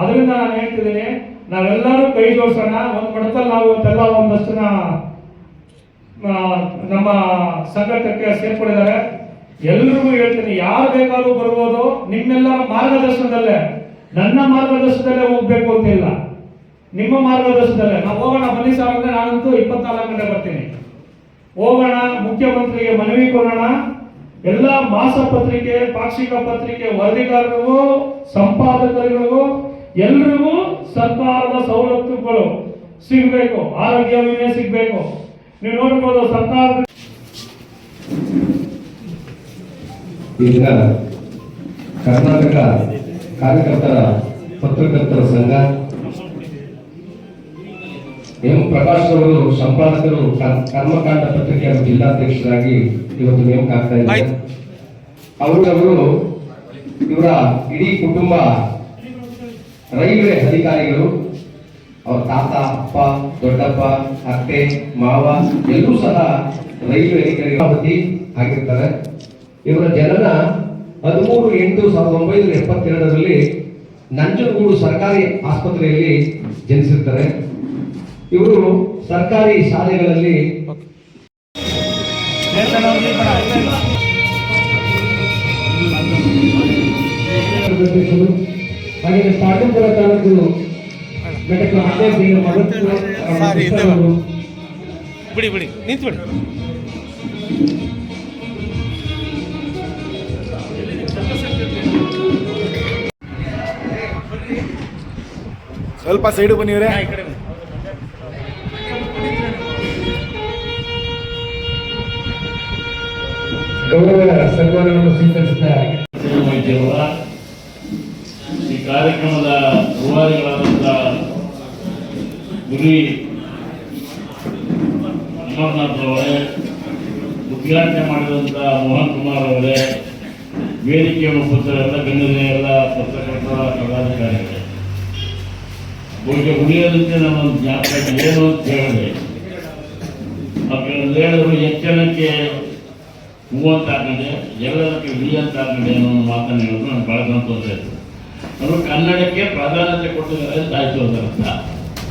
ಅದರಿಂದ ನಾನು ಹೇಳ್ತಿದ್ದೀನಿ, ನಾವೆಲ್ಲರೂ ಕೈ ಜೋಡಿಸೋಣ. ಒಂದು ಮಟ್ಟದಲ್ಲಿ ನಾವು ಇವತ್ತೆಲ್ಲ ಒಂದಷ್ಟು ಜನ ನಮ್ಮ ಸಂಘಟಕ್ಕೆ ಸೇರ್ಕೊಂಡಿದ್ದಾರೆ. ಎಲ್ರಿಗೂ ಹೇಳ್ತೀನಿ, ಯಾರು ಬೇಕಾದ್ರೂ ಬರ್ಬೋದು. ನಿಮ್ಮೆಲ್ಲರ ಮಾರ್ಗದರ್ಶನದಲ್ಲೇ, ನನ್ನ ಮಾರ್ಗದರ್ಶನದಲ್ಲೇ ಹೋಗ್ಬೇಕು ಅಂತಿಲ್ಲ, ನಿಮ್ಮ ಮಾರ್ಗದರ್ಶನದಲ್ಲೇ ನಾವು ಹೋಗೋಣ. ಬನ್ನಿ ಸರ್ ಅಂದ್ರೆ ನಾನಂತೂ 24 ಗಂಟೆ ಬರ್ತೀನಿ. ಹೋಗೋಣ, ಮುಖ್ಯಮಂತ್ರಿಗೆ ಮನವಿ ಕೊಡೋಣ. ಎಲ್ಲ ಮಾಸ ಪತ್ರಿಕೆ, ಪಾಕ್ಷಿಕ ಪತ್ರಿಕೆ ವರದಿಗಾರರಿಗೂ, ಸಂಪಾದಕರಿಗೂ ಎಲ್ರಿಗೂ ಸರ್ಕಾರದ ಸವಲತ್ತುಗಳು ಸಿಗಬೇಕು, ಆರೋಗ್ಯ ವಿಮೆ ಸಿಗಬೇಕು. ನೀವು ನೋಡ್ಬೋದು ಸರ್ಕಾರದ ಈಗ ಕರ್ನಾಟಕ ಕಾರ್ಯಕರ್ತರ ಪತ್ರಕರ್ತರ ಸಂಘ ಎಂ ಪ್ರಕಾಶ್ ಅವರು ಸಂಪಾದಕರು ಕರ್ಮಕಾಂಡ ಪತ್ರಿಕೆಯ ಜಿಲ್ಲಾಧ್ಯಕ್ಷರಾಗಿ ಇವತ್ತು ನೇಮಕ ಆಗ್ತಾ ಇದ್ದಾರೆ. ಅವರು ಇವರ ಇಡೀ ಕುಟುಂಬ ರೈಲ್ವೆ ಅಧಿಕಾರಿಗಳು. ಅವ್ರ ತಾತ, ಅಪ್ಪ, ದೊಡ್ಡಪ್ಪ, ಅತ್ತೆ, ಮಾವ ಎಲ್ಲರೂ ಸಹ ರೈಲ್ವೆ ಅಧಿಕಾರಿ ಆಗಿರ್ತಾರೆ. ಇವರ ಜನನ 13/8/1972 ನಂಜನಗೂಡು ಸರ್ಕಾರಿ ಆಸ್ಪತ್ರೆಯಲ್ಲಿ ಜನಿಸಿರ್ತಾರೆ. ಇವರು ಸರ್ಕಾರಿ ಶಾಲೆಗಳಲ್ಲಿ ಹಾಗೆ ಪಾಟಂಪುರ ತಾಲೂಕು ಘಟಕ ಬಿಡಿ ಬಿಡಿ ನಿಂತು ಬಿಡಿ. ಸ್ವಲ್ಪ ಸೈಡ್ ಬನ್ನಿವ್ರೆ. ಗೌರವ ಸನ್ಮಾನವನ್ನು ಸ್ವೀಕರಿಸಿದ್ದಾರೆ. ಈ ಕಾರ್ಯಕ್ರಮದ ರೂವಾರಿಗಳಾದಂಥ ಗುರಿ ಅಮರನಾಥ್ ಅವರೇ, ಉದ್ಘಾಟನೆ ಮಾಡಿದಂಥ ಮೋಹನ್ ಕುಮಾರ್ ಅವರೇ, ವೇದಿಕೆಯ ಮುಖಸ್ಥರೆಲ್ಲ, ಗಣ್ಯರೇ, ಎಲ್ಲ ಪತ್ರಕರ್ತರ ಪದಾಧಿಕಾರಿಗಳೇ, ಬಹುಶಃ ಉಳಿಯೋದಕ್ಕೆ ನಾನೊಂದು ಜ್ಞಾಪಕ ಏನು ಅಂತ ಹೇಳಿದೆ. ಮಕ್ಕಳಲ್ಲಿ ಹೇಳಿದ್ರು, ಹೆಚ್ಚನಕ್ಕೆ ಹೂ ಅಂತ ಹಾಕೊಂಡೆ, ಎಲ್ಲದಕ್ಕೆ ವಿ ಅಂತ ಹಾಕೊಂಡೆ ಅನ್ನೋ ಮಾತನ್ನು ಹೇಳಿದ್ರು. ನನಗೆ ಭಾಳ ಸಂತೋಷ ಆಯಿತು. ಅವರು ಕನ್ನಡಕ್ಕೆ ಪ್ರಾಧಾನ್ಯತೆ ಕೊಟ್ಟಿದ್ದಾರೆ ಅಂತ ಆಯಿತು ಅದರ ಅರ್ಥ.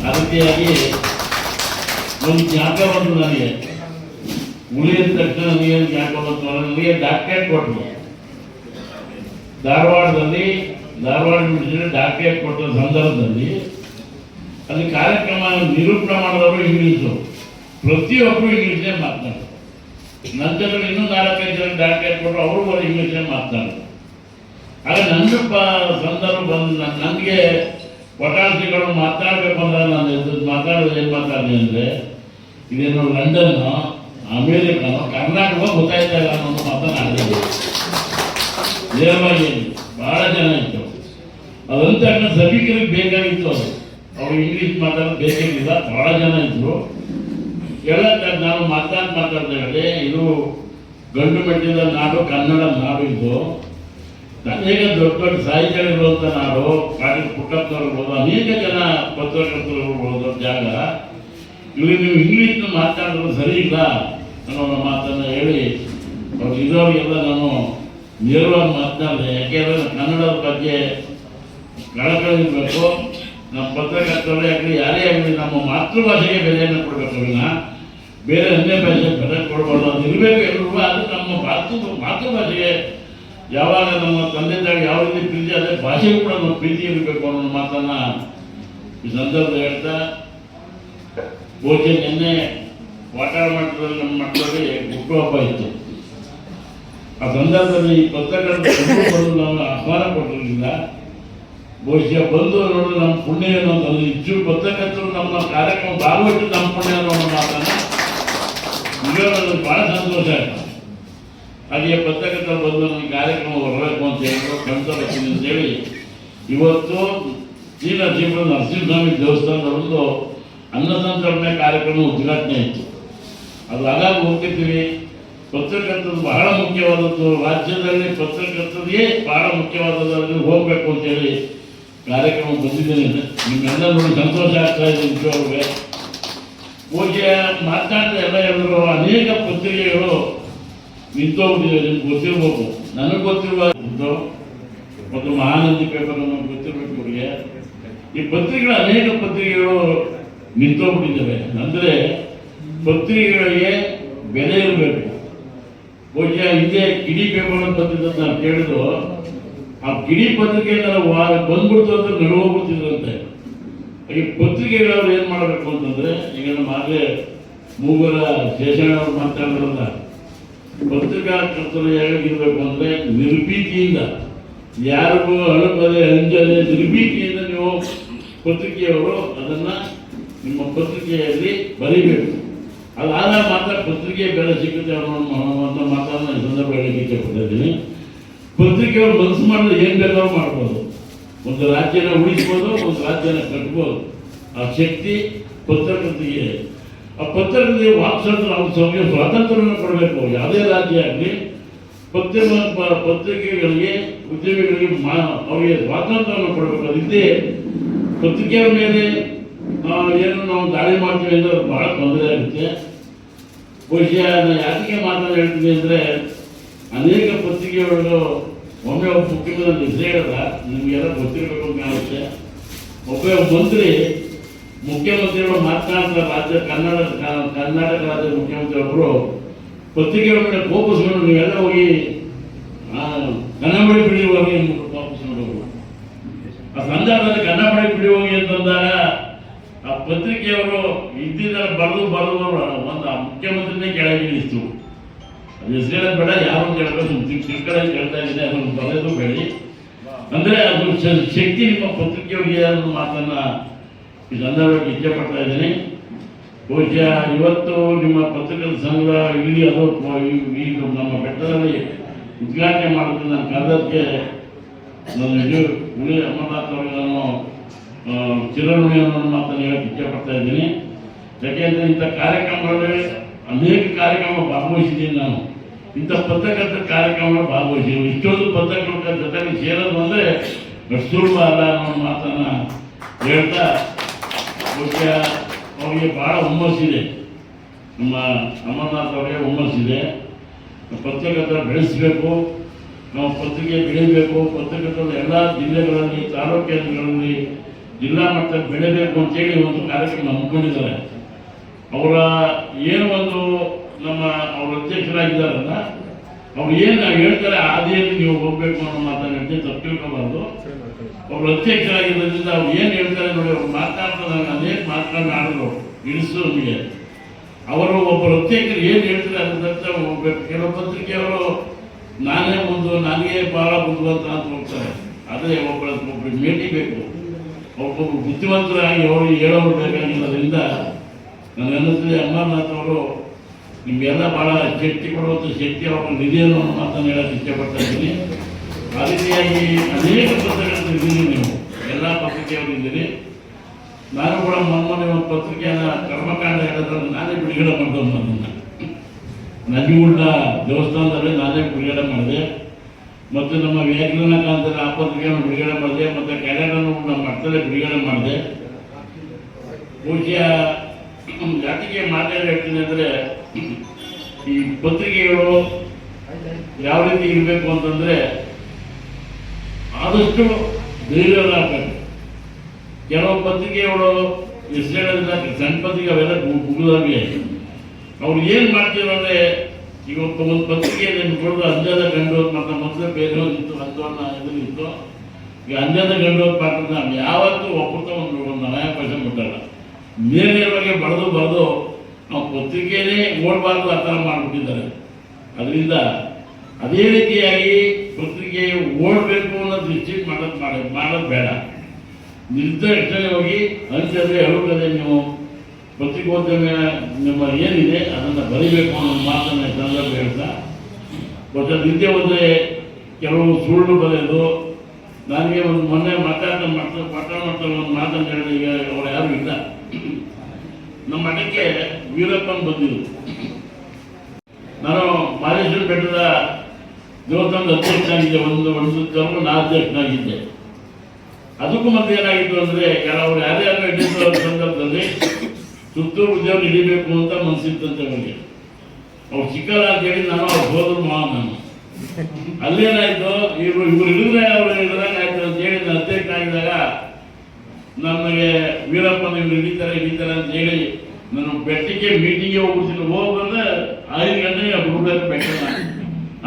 ಆ ರೀತಿಯಾಗಿ ಒಂದು ಜ್ಞಾಪಕ ಬಂತು ನನಗೆ. ಉಳಿದ ತಕ್ಷಣ ನನಗೇನು ಜ್ಞಾಪಕ ಬಂತು, ನನಗೆ ಡಾಕ್ಟರೇಟ್ ಕೊಟ್ಟರು. ಧಾರವಾಡ ಯೂನಿವರ್ಸಿಟಿ ಡಾಕ್ಟರೇಟ್ ಕೊಟ್ಟ ಸಂದರ್ಭದಲ್ಲಿ ಅಲ್ಲಿ ಕಾರ್ಯಕ್ರಮ ನಿರೂಪಣೆ ಮಾಡಿದವರು ಇಂಗ್ಲೀಷು, ಪ್ರತಿಯೊಬ್ಬರು ಇಂಗ್ಲೀಷೇ ಮಾತನಾಡೋದು. ನನ್ನ ಜೊತೆ ಇನ್ನೂ 4-5 ಜನ ಡಾಕ್ಟರೇಟ್ ಕೊಟ್ಟರು, ಅವರು ಬರೋ ಇಂಗ್ಲೀಷೇ ಮಾತನಾಡೋದು. ಆಗ ನನ್ನ ಸಂದರ್ಭ ಬಂದು ನನಗೆ ಒಟಾಸಿಗಳು ಮಾತಾಡಬೇಕು ಅಂದ್ರೆ ನಾನು ಮಾತಾಡೋದು ಏನು ಮಾತಾಡಿದೆ ಅಂದರೆ, ಇದೇನು ಲಂಡನ್ನು, ಅಮೇರಿಕನೋ, ಕರ್ನಾಟಕ ಗೊತ್ತಾಯ್ತಾ ಇಲ್ಲ ಅನ್ನೋ ಮಾತನಾಡಿದೆ. ನೇರವಾಗಿ ಭಾಳ ಜನ ಇತ್ತು. ಅದಂತ ಸಭಿಕರಿಗೆ ಬೇಕಾಗಿತ್ತು. ಅವರು ಇಂಗ್ಲೀಷ್ ಮಾತಾಡೋದು ಬೇಕಾಗಿಲ್ಲ, ಭಾಳ ಜನ ಇದ್ರು. ಎಲ್ಲ ನಾನು ಮಾತಾಡ್ತಾ ಹೇಳಿದೆ, ಇದು ಗಂಡು ಮೆಟ್ಟಿದ ನಾಡು, ಕನ್ನಡ ನಾಡು. ಇದು ನನಗೆ ದೊಡ್ಡ ದೊಡ್ಡ ಸಾಹಿತ್ಯಗಳಿರುವಂಥ ನಾಡು. ಪಾಟೀಲ್ ಪುಟ್ಟಪ್ಪನವ್ರು, ಅನೇಕ ಜನ ಪತ್ರಕರ್ತರು ಜಾಗ. ಇಲ್ಲಿ ನೀವು ಇಂಗ್ಲೀಷ್ನ ಮಾತಾಡಿದ್ರು ಸರಿ ಇಲ್ಲ ಅನ್ನೋ ಮಾತನ್ನು ಹೇಳಿ ಅವ್ರು ಇರೋರಿಗೆಲ್ಲ ನಾನು ನೇರವಾಗಿ ಮಾತನಾಡಿದೆ. ಯಾಕೆಂದರೆ ಕನ್ನಡದ ಬಗ್ಗೆ ಕಳಕಳಿರಬೇಕು. ನಮ್ಮ ಪತ್ರಕರ್ತರು ಆಗಲಿ, ಯಾರೇ ಆಗಲಿ, ನಮ್ಮ ಮಾತೃಭಾಷೆಗೆ ಬೆಲೆಯನ್ನು ಕೊಡಬೇಕು ವಿನ ಬೇರೆ ಅನ್ಯ ಭಾಷೆಗೆ ಬೆಲೆ ಕೊಡಬಾರ್ದು. ಅದು ಇರಬೇಕು ಎಲ್ಲರೂ. ಅದು ನಮ್ಮ ಮಾತೃಭಾಷೆಗೆ ಯಾವಾಗ ನಮ್ಮ ತಂದೆ ತಾಯಿ ಯಾವ ರೀತಿ ಪ್ರೀತಿ, ಅದೇ ಭಾಷೆಗೂ ಕೂಡ ನಮ್ಮ ಪ್ರೀತಿ ಇರಬೇಕು ಅನ್ನೋ ಮಾತನ್ನು ಈ ಸಂದರ್ಭದಲ್ಲಿ ಹೇಳ್ತಾ, ಬಹುಶಃ ನಿನ್ನೆ ವಾಟಾಳ ಮಟ್ಟದಲ್ಲಿ ನಮ್ಮ ಮಟ್ಟದಲ್ಲಿ ಹುಟ್ಟುಹಬ್ಬ ಇತ್ತು. ಆ ಸಂದರ್ಭದಲ್ಲಿ ಈ ಪತ್ರಕರ್ತರು ನಾವು ಆಹ್ವಾನ ಕೊಟ್ಟಿರಲಿಲ್ಲ. ಬಹುಶಃ ಬಂದು ನೋಡಿದ್ರೆ ನಮ್ಮ ಪುಣ್ಯ ಏನು ಅಂತಂದ್ರೆ ಹೆಚ್ಚು ಪತ್ರಕರ್ತರು ನಮ್ಮ ಕಾರ್ಯಕ್ರಮ ಭಾಗವಹಿಸಿ ನಮ್ಮ ಪುಣ್ಯ ಅನ್ನೋ ಮಾತನ್ನ ನಿಜವಾಗ್ಲೂ ಬಹಳ ಸಂತೋಷ ಆಯ್ತು. ಹಾಗೆ ಪತ್ರಕರ್ತರು ಬಂದು ನನ್ನ ಕಾರ್ಯಕ್ರಮ ಬರಬೇಕು ಅಂತ ಹೇಳಿದ್ರು, ಕೆಲಸ ಬರ್ತೀನಿ ಅಂತೇಳಿ ಇವತ್ತು ಶ್ರೀನರಸೀಪುರ ನರಸಿಂಹಸ್ವಾಮಿ ದೇವಸ್ಥಾನದೊಂದು ಅನ್ನಸಂತರ್ಪಣೆ ಕಾರ್ಯಕ್ರಮ ಉದ್ಘಾಟನೆ ಇತ್ತು. ಅದು ಆಗಾಗ ಹೋಗ್ತಿರ್ತೀವಿ. ಪತ್ರಕರ್ತರು ಬಹಳ ಮುಖ್ಯವಾದದ್ದು, ರಾಜ್ಯದಲ್ಲಿ ಪತ್ರಕರ್ತರಿಗೆ ಬಹಳ ಮುಖ್ಯವಾದದ್ದು ಹೋಗ್ಬೇಕು ಅಂತೇಳಿ ಕಾರ್ಯಕ್ರಮ ಬಂದಿದ್ದೇನೆ. ನಿಮ್ಮೆಲ್ಲ ನೋಡಿ ಸಂತೋಷ ಆಗ್ತಾ ಇದೆ. ನಿಜವಾಗ್ಲೂ ಹೋಗಿ ಮಾತನಾಡ್ತಾ ಎಲ್ಲ ಹೇಳಿದ್ರು, ಅನೇಕ ಪತ್ರಿಕೆಗಳು ನಿಂತೋಗ್ಬಿಟ್ಟಿದೆ. ನಿಮ್ಗೆ ಗೊತ್ತಿರ್ಬೇಕು, ನನಗೆ ಗೊತ್ತಿರುವ ಮತ್ತು ಮಹಾನಂದಿ ಪೇಪರ್ ನಮಗೆ ಗೊತ್ತಿರ್ಬೇಕು. ಅವರಿಗೆ ಈ ಪತ್ರಿಕೆಗಳು ಅನೇಕ ಪತ್ರಿಕೆಗಳು ನಿಂತೋಗ್ಬಿಟ್ಟಿದ್ದಾವೆ. ಅಂದರೆ ಪತ್ರಿಕೆಗಳಿಗೆ ಬೆಲೆ ಇರಬೇಕು. ಬಹುಶಃ ಹಿಂದೆ ಕಿಡಿ ಪೇಪರ್ ಅಂತ ಬಂದಿದ್ದಂತ ನಾವು ಕೇಳಿದ್ರು, ಆ ಕಿಡಿ ಪತ್ರಿಕೆ ಬಂದ್ಬಿಡ್ತು ಅಂತ ನಡುವೋಗ್ಬಿಡ್ತಿದ್ರಂತೆ. ಈ ಪತ್ರಿಕೆಗಳು ಏನು ಮಾಡಬೇಕು ಅಂತಂದ್ರೆ, ಈಗ ನಮ್ಮ ಆಗಲೇ ಮೂಗರ ಶೇಷಣ್ಣ ಅವರು ಮಾತಾಡಿದ್ರಲ್ಲ, ಪತ್ರಿಕಾಕರ್ತರು ಹೇಗಿರ್ಬೇಕು ಅಂದ್ರೆ ನಿರ್ಭೀತಿಯಿಂದ, ಯಾರಿಗೂ ಅಳುಪದೆ ಅಂಜದೆ ನಿರ್ಭೀತಿಯಿಂದ ನೀವು ಪತ್ರಿಕೆಯವರು ಅದನ್ನ ನಿಮ್ಮ ಪತ್ರಿಕೆಯಲ್ಲಿ ಬರೀಬೇಕು. ಅದಾದ ಮಾತ್ರ ಪತ್ರಿಕೆ ಬೆಲೆ ಸಿಗುತ್ತೆ ಅನ್ನೋ ಮಾತನ್ನ ಈ ಸಂದರ್ಭ ಹೇಳಲಿಕ್ಕೆ ಇಷ್ಟಪಡ್ತಿದ್ದೀನಿ. ಪತ್ರಿಕೆಯವರು ಮನಸ್ಸು ಮಾಡಿದ್ರೆ ಏನ್ ಬೇಕಾದ್ರೂ ಮಾಡ್ಬೋದು. ಒಂದು ರಾಜ್ಯನ ಉಳಿಸ್ಬೋದು, ಒಂದು ರಾಜ್ಯನ ಕಟ್ಬೋದು. ಆ ಶಕ್ತಿ ಪತ್ರಕರ್ತೆಗೆ. ಆ ಪತ್ರಕರ್ತೆಗೆ ಅವ್ರಿಗೆ ಸ್ವಾತಂತ್ರ್ಯವನ್ನು ಕೊಡಬೇಕು. ಯಾವುದೇ ರಾಜ್ಯ ಆಗಲಿ ಪತ್ರಿಕೆಗಳಿಗೆ ಉದ್ಯಮಿಗಳಿಗೆ ಅವರಿಗೆ ಸ್ವಾತಂತ್ರ್ಯವನ್ನು ಕೊಡಬೇಕು. ಅದಿದ್ದೇ ಪತ್ರಿಕೆಯ ಮೇಲೆ ಏನು ನಾವು ದಾಳಿ ಮಾಡ್ತೀವಿ ಅಂದ್ರೆ ಅದು ಬಹಳ ತೊಂದರೆ ಆಗುತ್ತೆ. ಬಹುಶಃ ನಾನು ಯಾಕೆ ಮಾತನ್ನು ಹೇಳ್ತೀನಿ ಅಂದರೆ, ಅನೇಕ ಪತ್ರಿಕೆಗಳು ಒಮ್ಮೆ ಒಬ್ಬ ಮುಖ್ಯಮಂತ್ರಿ ಹೆಸರು ಹೇಳಲ್ಲ, ನಿಮಗೆಲ್ಲ ಗೊತ್ತಿರಬೇಕು ಅಂತ ಕಾಣುತ್ತೆ. ಒಬ್ಬ ಮುಖ್ಯಮಂತ್ರಿಗಳು ಮಾತನಾಡ್ತಾರೆ. ಕರ್ನಾಟಕ ರಾಜ್ಯದ ಮುಖ್ಯಮಂತ್ರಿಯೊಬ್ಬರು ಪತ್ರಿಕೆಗಳ ಮೇಲೆ ಕೋಪಿಸ್ಕೊಂಡು ನೀವೆಲ್ಲ ಹೋಗಿ ಕನ್ನಂಬಡಿ ಬಿಡಿ ಹೋಗಿ ಕೋಪಿಸ್ಕೊಂಡು ಹೋಗಿ. ಆ ಸಂದರ್ಭದಲ್ಲಿ ಕನ್ನಂಬಡಿ ಬಿಡಿ ಹೋಗಿ ಅಂತಂದಾಗ ಆ ಪತ್ರಿಕೆಯವರು ಇದ್ದಿದ್ದ ಬರೆದು ಒಂದು ಮುಖ್ಯಮಂತ್ರಿನೇ ಕೆಳಗೆ ಇಳಿಸ್ತು. ಅದು ಹೆಸರು ಬೇಡ, ಯಾರು ಕೇಳಬೇಕು, ತಿಳ್ಕಡೆ ಕೇಳ್ತಾ ಇದ್ದೀನಿ, ಅದನ್ನು ಬರೆದು ಬೇಡಿ. ಅಂದ್ರೆ ಅದು ಶಕ್ತಿ ನಿಮ್ಮ ಪತ್ರಿಕೆಯವರಿಗೆ ಅನ್ನೋ ಮಾತನ್ನ ಈ ಸಂದರ್ಭಕ್ಕೆ ಇಚ್ಛೆಪಡ್ತಾ ಇದ್ದೀನಿ. ಬಹುಶಃ ಇವತ್ತು ನಿಮ್ಮ ಪತ್ರಿಕಾ ಸಂಘ ಇಲ್ಲಿ ಅದು ಈಗ ನಮ್ಮ ಬೆಟ್ಟದಲ್ಲಿ ಉದ್ಘಾಟನೆ ಮಾಡೋದಕ್ಕೆ ನಾನು ಕರೆದಕ್ಕೆ ನಾನು ಹುಳಿ ಅಮರನಾಥ್ ಅವರಿಗೆ ನಾನು ಚಿರಋಣಿಯನ್ನು ಮಾತನ್ನು ಹೇಳಕ್ಕೆ ಇಚ್ಛೆಪಡ್ತಾ ಇದ್ದೀನಿ. ಯಾಕೆಂದರೆ ಇಂಥ ಕಾರ್ಯಕ್ರಮಗಳಲ್ಲಿ ಅನೇಕ ಕಾರ್ಯಕ್ರಮ ಭಾಗವಹಿಸಿದ್ದೀನಿ ನಾನು. ಇಂಥ ಪತ್ರಕರ್ತರ ಕಾರ್ಯಕ್ರಮ ಭಾಗವಹಿಸಿದ್ದೀನಿ. ಇಷ್ಟೊಂದು ಪತ್ರಕರ್ತರ ಜೊತೆಗೆ ಸೇರೋದು ಅಂದರೆ ಸುಲಭ ಅಲ್ಲ ಅನ್ನೋ ಮಾತನ್ನು ಹೇಳ್ತಾ, ಬಹುಶಃ ಅವರಿಗೆ ಭಾಳ ಹುಮ್ಮಸ್ಸಿದೆ. ನಮ್ಮ ಅಮರನಾಥ್ ಅವರಿಗೆ ಹುಮ್ಮಸ್ಸಿದೆ. ಪತ್ರಕರ್ತರ ಬೆಳೆಸಬೇಕು, ನಾವು ಪತ್ರಿಕೆ ಬೆಳೀಬೇಕು. ಪತ್ರಕರ್ತರು ಎಲ್ಲ ಜಿಲ್ಲೆಗಳಲ್ಲಿ, ತಾಲೂಕು ಕೇಂದ್ರಗಳಲ್ಲಿ, ಜಿಲ್ಲಾ ಮಟ್ಟದಲ್ಲಿ ಬೆಳೆಯಬೇಕು ಅಂತೇಳಿ ಒಂದು ಕಾರ್ಯಕ್ರಮ ಹಮ್ಮಿಕೊಂಡಿದ್ದಾರೆ. ಅವರ ಏನು ಒಂದು ಅವ್ರ ಅಧ್ಯಕ್ಷರಾಗಿದ್ದಾರಲ್ಲ, ಅವ್ರು ಏನು ಹೇಳ್ತಾರೆ ಆದಿಯಲ್ಲಿ ನೀವು ಹೋಗ್ಬೇಕು ಅನ್ನೋ ಮಾತನ್ನು ಹೇಳ್ತೀನಿ, ತಪ್ಪು ತಿಳ್ಕೋಬಾರ್ದು. ಅವ್ರು ಅಧ್ಯಕ್ಷರಾಗಿರೋದ್ರಿಂದ ಅವ್ರು ಏನು ಹೇಳ್ತಾರೆ ನೋಡಿ, ಅವ್ರು ಮಾತಾಡ್ತಾರೆ. ಅನೇಕ ಮಾತುಗಳನ್ನ ಆಡಿದ್ರು ಇಳಿಸು ನಮಗೆ. ಅವರು ಒಬ್ಬರು ಅಧ್ಯಕ್ಷರು ಏನು ಹೇಳ್ತಾರೆ ಅದರಂತೆ ಹೋಗ್ಬೇಕು. ಕೆಲವು ಪತ್ರಿಕೆಯವರು ನಾನೇ ನನಗೆ ಬಹಳ ಬುದ್ಧಿವಂತ ಅಂತ ಹೋಗ್ತಾರೆ. ಆದರೆ ಒಬ್ಬರು ಭೇಟಿ ಬೇಕು. ಒಬ್ಬೊಬ್ಬರು ಬುದ್ಧಿವಂತರಾಗಿ ಅವರು ಹೇಳೋರು ಬೇಕಾಗಿರೋದ್ರಿಂದ ನನಗನ್ನಿಸ್ತದೆ ಅಮರನಾಥ್ ಅವರು ನಿಮಗೆಲ್ಲ ಭಾಳ ಶಕ್ತಿ ಕೊಡುವಂಥ ಶಕ್ತಿ ಅವರ ನಿಧಿಯನ್ನು ಮಾತನ್ನು ಹೇಳಕ್ಕೆ ಇಷ್ಟಪಡ್ತಾ ಇದ್ದೀನಿ. ಆ ರೀತಿಯಾಗಿ ಅನೇಕ ಪತ್ರಕರ್ತರು ಇದ್ದೀನಿ, ನೀವು ಎಲ್ಲ ಪತ್ರಿಕೆಯವರು ಇದ್ದೀರಿ. ನಾನು ಕೂಡ ಮೊನ್ನೆ ಒಂದು ಪತ್ರಿಕೆಯನ್ನು ಕರ್ಮಕಾಂಡ ಹೇಳಿದ್ರೆ ನಾನೇ ಬಿಡುಗಡೆ ಮಾಡಿದವನು. ಅದನ್ನು ನಂಜುಗುಡ್ಡ ದೇವಸ್ಥಾನದಲ್ಲಿ ನಾನೇ ಬಿಡುಗಡೆ ಮಾಡಿದೆ. ಮತ್ತು ನಮ್ಮ ವ್ಯಾಕರಣಕಾಂತದ ಆ ಪತ್ರಿಕೆಯನ್ನು ಬಿಡುಗಡೆ ಮಾಡಿದೆ. ಮತ್ತು ಕ್ಯಾಲೆಂಡರ್ನು ನಮ್ಮ ಮಟ್ಟದಲ್ಲೇ ಬಿಡುಗಡೆ ಮಾಡಿದೆ. ಬಹುಶಃ ಜಾತಿಗೆ ಮಾತಾಡಿ ಹೇಳ್ತೀನಿ ಅಂದರೆ, ಈ ಪತ್ರಿಕೆಗಳು ಯಾವ ರೀತಿ ಇರಬೇಕು ಅಂತಂದರೆ ಆದಷ್ಟು ಧೈರ್ಯರಾಗಬೇಕು. ಕೆಲವು ಪತ್ರಿಕೆಗಳು ಹೆಸರೇಳೋದ್ರಿಂದ ಸಣ್ಣ ಪತ್ರಿಕೆ ಅವೆಲ್ಲ ಮುಗಿದಾಗೆ ಅವ್ರು ಏನು ಮಾಡ್ತೀರೋ ಅಂದರೆ, ಈಗ ಒಂದು ಪತ್ರಿಕೆಯಲ್ಲಿ ನೋಡಿದ್ರೆ ಅಂಜದ ಗಂಡು ಮತ್ತು ಮೊದಲು ಬೇರೆ ಇತ್ತು, ಅಂಥವನ್ನ ಎದುರಿತ್ತು. ಈಗ ಅಂಜದ ಗಂಡು ಪಾತ್ರ ನಾವು ಯಾವತ್ತೂ ಒಪ್ಪುತ್ತ ಒಂದು 90% ಬಿಟ್ಟಲ್ಲ. ನೇರವಾಗಿ ಬರೆದು ನಾವು ಪತ್ರಿಕೆನೇ ಓಡಬಾರ್ದು ಆ ಥರ ಮಾಡಿಬಿಟ್ಟಿದ್ದಾರೆ. ಅದರಿಂದ ಅದೇ ರೀತಿಯಾಗಿ ಪತ್ರಿಕೆ ಓಡಬೇಕು ಅನ್ನೋ ದೃಷ್ಟಿ ಮಾಡೋದು ಬೇಡ. ನಿರ್ದಿಷ್ಟವಾಗಿ ಅಂಚದೆ ಹೇಳುತ್ತದೆ ನೀವು ಪತ್ರಿಕೋದ್ಯಮ ನಿಮ್ಮ ಏನಿದೆ ಅದನ್ನು ಬರೀಬೇಕು ಅನ್ನೋ ಮಾತನ್ನು ಸಂದರ್ಭ ಹೇಳ್ತಾ, ಮತ್ತು ನಿದ್ದೆ ಹೋದರೆ ಕೆಲವು ಸುಳ್ಳು ಬರೆಯೋದು. ನನಗೆ ಒಂದು ಮೊನ್ನೆ ಮಾತಾಡ್ತಾ ಒಂದು ಮಾತನ್ನು ಹೇಳಿದೆ. ಈಗ ಅವ್ರು ಯಾರು ಇಲ್ಲ. ನಮ್ಮ ಮಠಕ್ಕೆ ವೀರಪ್ಪನ್ ಬಂದಿದ್ರು. ನಾನು ಮಾದೇಶ್ವರ ಬೆಟ್ಟದ ದೇವಸ್ಥಾನದ ಅಧ್ಯಕ್ಷನಾಗಿದ್ದೆ. ಒಂದು ತರಲು ನಾ ಅಧ್ಯಕ್ಷನಾಗಿದ್ದೆ. ಅದಕ್ಕೂ ಮತ್ತೆ ಏನಾಗಿತ್ತು ಅಂದರೆ, ಕೆಲವರು ಯಾರ್ಯಾರು ಹಿಡಿದ ಸಂದರ್ಭದಲ್ಲಿ ಸುತ್ತೂರು ಉದ್ಯೋಗ ಹಿಡಿಬೇಕು ಅಂತ ಮನಸ್ಸಿತ್ತಂತೆ ಅವರಿಗೆ. ಅವ್ರು ಸಿಕ್ಕಲ್ಲ ಅಂತೇಳಿ ನಾನು ಅವ್ರು ಹೋದ್ರು ನಾನು ಅಲ್ಲೇನಾಯ್ತು, ಇವರು ಹಿಡಿದ್ರೆ ಅವ್ರು ಹಿಡಿದಾಗಾಯ್ತು ಅಂತೇಳಿ ನಾನು ಅಧ್ಯಕ್ಷನಾಗಿದ್ದಾಗ ನಮಗೆ ವೀರಪ್ಪನ ಇವ್ರು ಹಿಡಿತಾರೆ ಅಂತ ಹೇಳಿ ನಾನು ಬೆಟ್ಟಕ್ಕೆ ಮೀಟಿಂಗ್ಗೆ ಹೋಗ್ಬಿಡ್ತೀನಿ. ಹೋಗ್ಬಂದ್ರೆ 5 ಗಂಟೆಗೆ ಹುಡುಗರು ಬೆಟ್ಟನ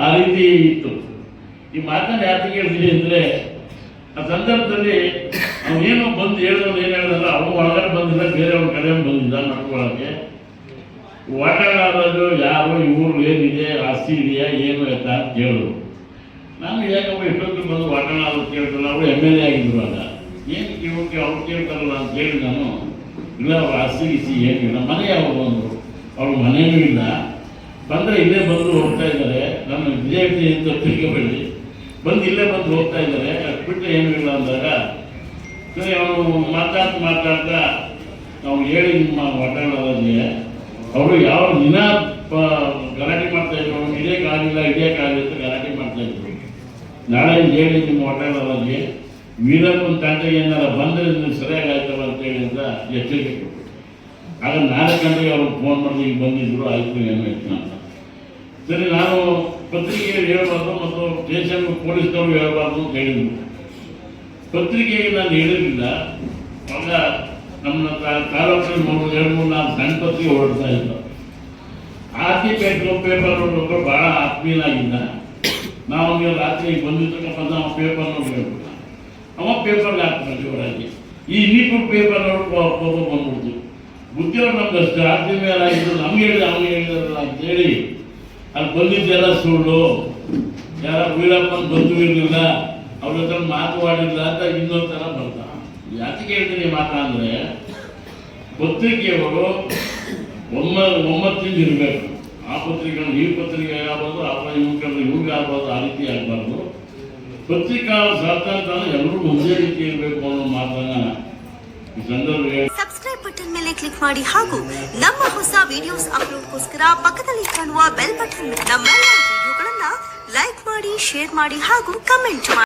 ಆ ರೀತಿ ಇತ್ತು. ಈ ಮಾತನ್ನು ಯಾಕೆ ಹೇಳ್ತೀನಿ ಅಂದರೆ, ಆ ಸಂದರ್ಭದಲ್ಲಿ ಅವನೇನೋ ಬಂದು ಹೇಳಿದವ್ರು ಏನು ಹೇಳಿದ್ರೆ, ಅವನು ಒಳಗಡೆ ಬಂದಿಲ್ಲ, ಬೇರೆಯವ್ರ ಕಡೆ ಬಂದಿದ್ದ ನಡ್ಕೊಳ್ಳೋಕ್ಕೆ. ವಾಟಾಡೋದು ಯಾರು, ಇವರು ಏನಿದೆ, ಆಸ್ತಿ ಇದೆಯಾ ಏನು ಅಂತ ಕೇಳಿದ್ರು. ನಾನು ಯಾಕಪ್ಪ ಇಷ್ಟೊತ್ತು ಬಂದು ವಾಟಾಡೋದು ಕೇಳ್ತಾರಲ್ಲ, ಅವರು MLA ಆಗಿದ್ರು. ಆಗ ಏನು ಇವ್ರಿಗೆ ಅವ್ರು ಕೇಳ್ತಾರಲ್ಲ ಅಂತ ಹೇಳಿ ನಾನು, ಇಲ್ಲ ಅವ್ರ ಆಸ್ತಿ ಗೀಸಿ ಏನಿಲ್ಲ, ಮನೆ ಯಾವಾಗ ಅಂದರು. ಅವ್ರ ಮನೆಯೂ ಇಲ್ಲ, ಬಂದರೆ ಇಲ್ಲೇ ಬಂದು ಹೋಗ್ತಾ ಇದ್ದಾರೆ. ನಾನು ವಿಜಯಪುರ ಅಂತ ತಿರುಗಬೇಡಿ, ಬಂದು ಇಲ್ಲೇ ಬಂದು ಹೋಗ್ತಾ ಇದ್ದಾರೆ, ಬಿಟ್ಟರೆ ಏನೂ ಇಲ್ಲ ಅಂದಾಗ ಸರಿ ಅವನು ಮಾತಾಡ್ತಾ ಅವ್ನು ಹೇಳಿ ನಿಮ್ಮ ವಾಟಾಡೋದಲ್ಲಿ ಅವರು ಯಾವ ದಿನ ಗಲಾಟೆ ಮಾಡ್ತಾಯಿದ್ರು. ಅವ್ನು ಇಡೋಕ್ಕಾಗಲಿಲ್ಲ ಅಂತ ಗಲಾಟೆ ಮಾಡ್ತಾಯಿದ್ರು. ನಾಳೆ ಹೇಳಿ ನಿಮ್ಮ ವಾಟಾಡೋದಲ್ಲಿ ವೀರಪ್ಪನ ತಂಟೆಗೆ ಏನಾರ ಬಂದರೆ ಸರಿಯಾಗಿ ಆಯ್ತಲ್ಲ ಅಂತೇಳಿ ಅಂತ ಎಚ್ಚರಿಕೆ ಕೊಟ್ಟರು. ಆಗ 4 ಗಂಟೆಗೆ ಅವ್ರು ಫೋನ್ ಮಾಡಿ ಈಗ ಬಂದಿದ್ರು, ಆಯಿತು ಏನೋ ಇತ್ತು ಅಂತ. ಸರಿ, ನಾನು ಪತ್ರಿಕೆಯಲ್ಲಿ ಹೇಳಬಾರ್ದು ಮತ್ತು ಸ್ಟೇಷನ್ ಪೊಲೀಸ್ನವ್ರು ಹೇಳಬಾರ್ದು ಅಂತ ಹೇಳಿದ್ರು. ಪತ್ರಿಕೆಗೆ ನಾನು ಹೇಳಿರಲಿಲ್ಲ. ಆಗ ನಮ್ಮ ತಾಲೂಕಿನ 2-3-4 ಸಣ್ಣ ಪತ್ರಿಕೆ ಹೊರಡ್ತಾ ಇತ್ತು. ಆರ್ತಿ ಪೇಪರ್ ನೋಡೋರು ಭಾಳ ಆತ್ಮೀಯನಾಗಿದ್ದ. ನಾವು ಅವನಿಗೆ ರಾತ್ರಿ ಬಂದಿದ್ದಕ್ಕಪ್ಪ ನಾವು ಪೇಪರ್ ನೋಡ್ಬೇಕು. ಅವ ಪೇಪರ್ಗೆ ಹಾಕ್ತಾರೆ ಜೋರಾಗಿ. ಈ ಇನ್ನಿಬ್ಬರು ಪೇಪರ್ ನೋಡ್ಕೊ ಬಂದ್ಬಿಡ್ತು. ಬುದ್ಧಿಯವ್ರು ನಮ್ಗೆ ಅಷ್ಟು ಆರ್ತಿ ಮೇಲೆ ಆಗಿದ್ದು, ನಮ್ಗೆ ಹೇಳಿದ ಅವ್ನಿಗೆ ಹೇಳಿದಾರಲ್ಲ ಅಂತೇಳಿ ಅಲ್ಲಿ ಬಂದಿದ್ದೆಲ್ಲ ಸುಳ್ಳು, ಯಾರ ವೀರಪ್ಪನ ಬಂದು ಇರಲಿಲ್ಲ, ಅವ್ರ ಹತ್ರ ಮಾತುವಾಡಿಲ್ಲ ಅಂತ ಇನ್ನೊಂದು ಥರ ಬರ್ತಾನೆ. ಯಾಕೆ ಹೇಳ್ತೀನಿ ಮಾತಾ ಅಂದರೆ, ಪತ್ರಿಕೆಯವರು ಒಮ್ಮತ್ತಿಂದ ಇರಬೇಕು. ಆ ಪತ್ರಿಕೆಗಳು ಈ ಪತ್ರಿಕೆ ಆಗ್ಬೋದು, ಇವ್ರಿಗೆ ಆಗ್ಬೋದು, ಆ ರೀತಿ ಆಗಬಾರ್ದು. ಪತ್ರಿಕಾ ಸ್ವಾತಂತ್ರ್ಯ ಎಲ್ಲರೂ ಒಂದೇ ರೀತಿ ಇರಬೇಕು ಅನ್ನೋ ಮಾತನ್ನ ಈ ಸಂದರ್ಭ. ಸಬ್ಸ್ಕ್ರೈಬ್ ಬಟನ್ ಮೇಲೆ ಕ್ಲಿಕ್ ಮಾಡಿ ಹಾಗೂ ನಮ್ಮ ಹೊಸ ವಿಡಿಯೋಸ್ ಅಪ್ಲೋಡ್ಗೋಸ್ಕರ ಪಕ್ಕದಲ್ಲಿ ಕಾಣುವ ಬೆಲ್ ಬಟನ್ ನಮ್ಮೆಲ್ಲ ವಿಡಿಯೋಗಳನ್ನ ಲೈಕ್ ಮಾಡಿ, ಶೇರ್ ಮಾಡಿ ಹಾಗೂ ಕಮೆಂಟ್ ಮಾಡಿ.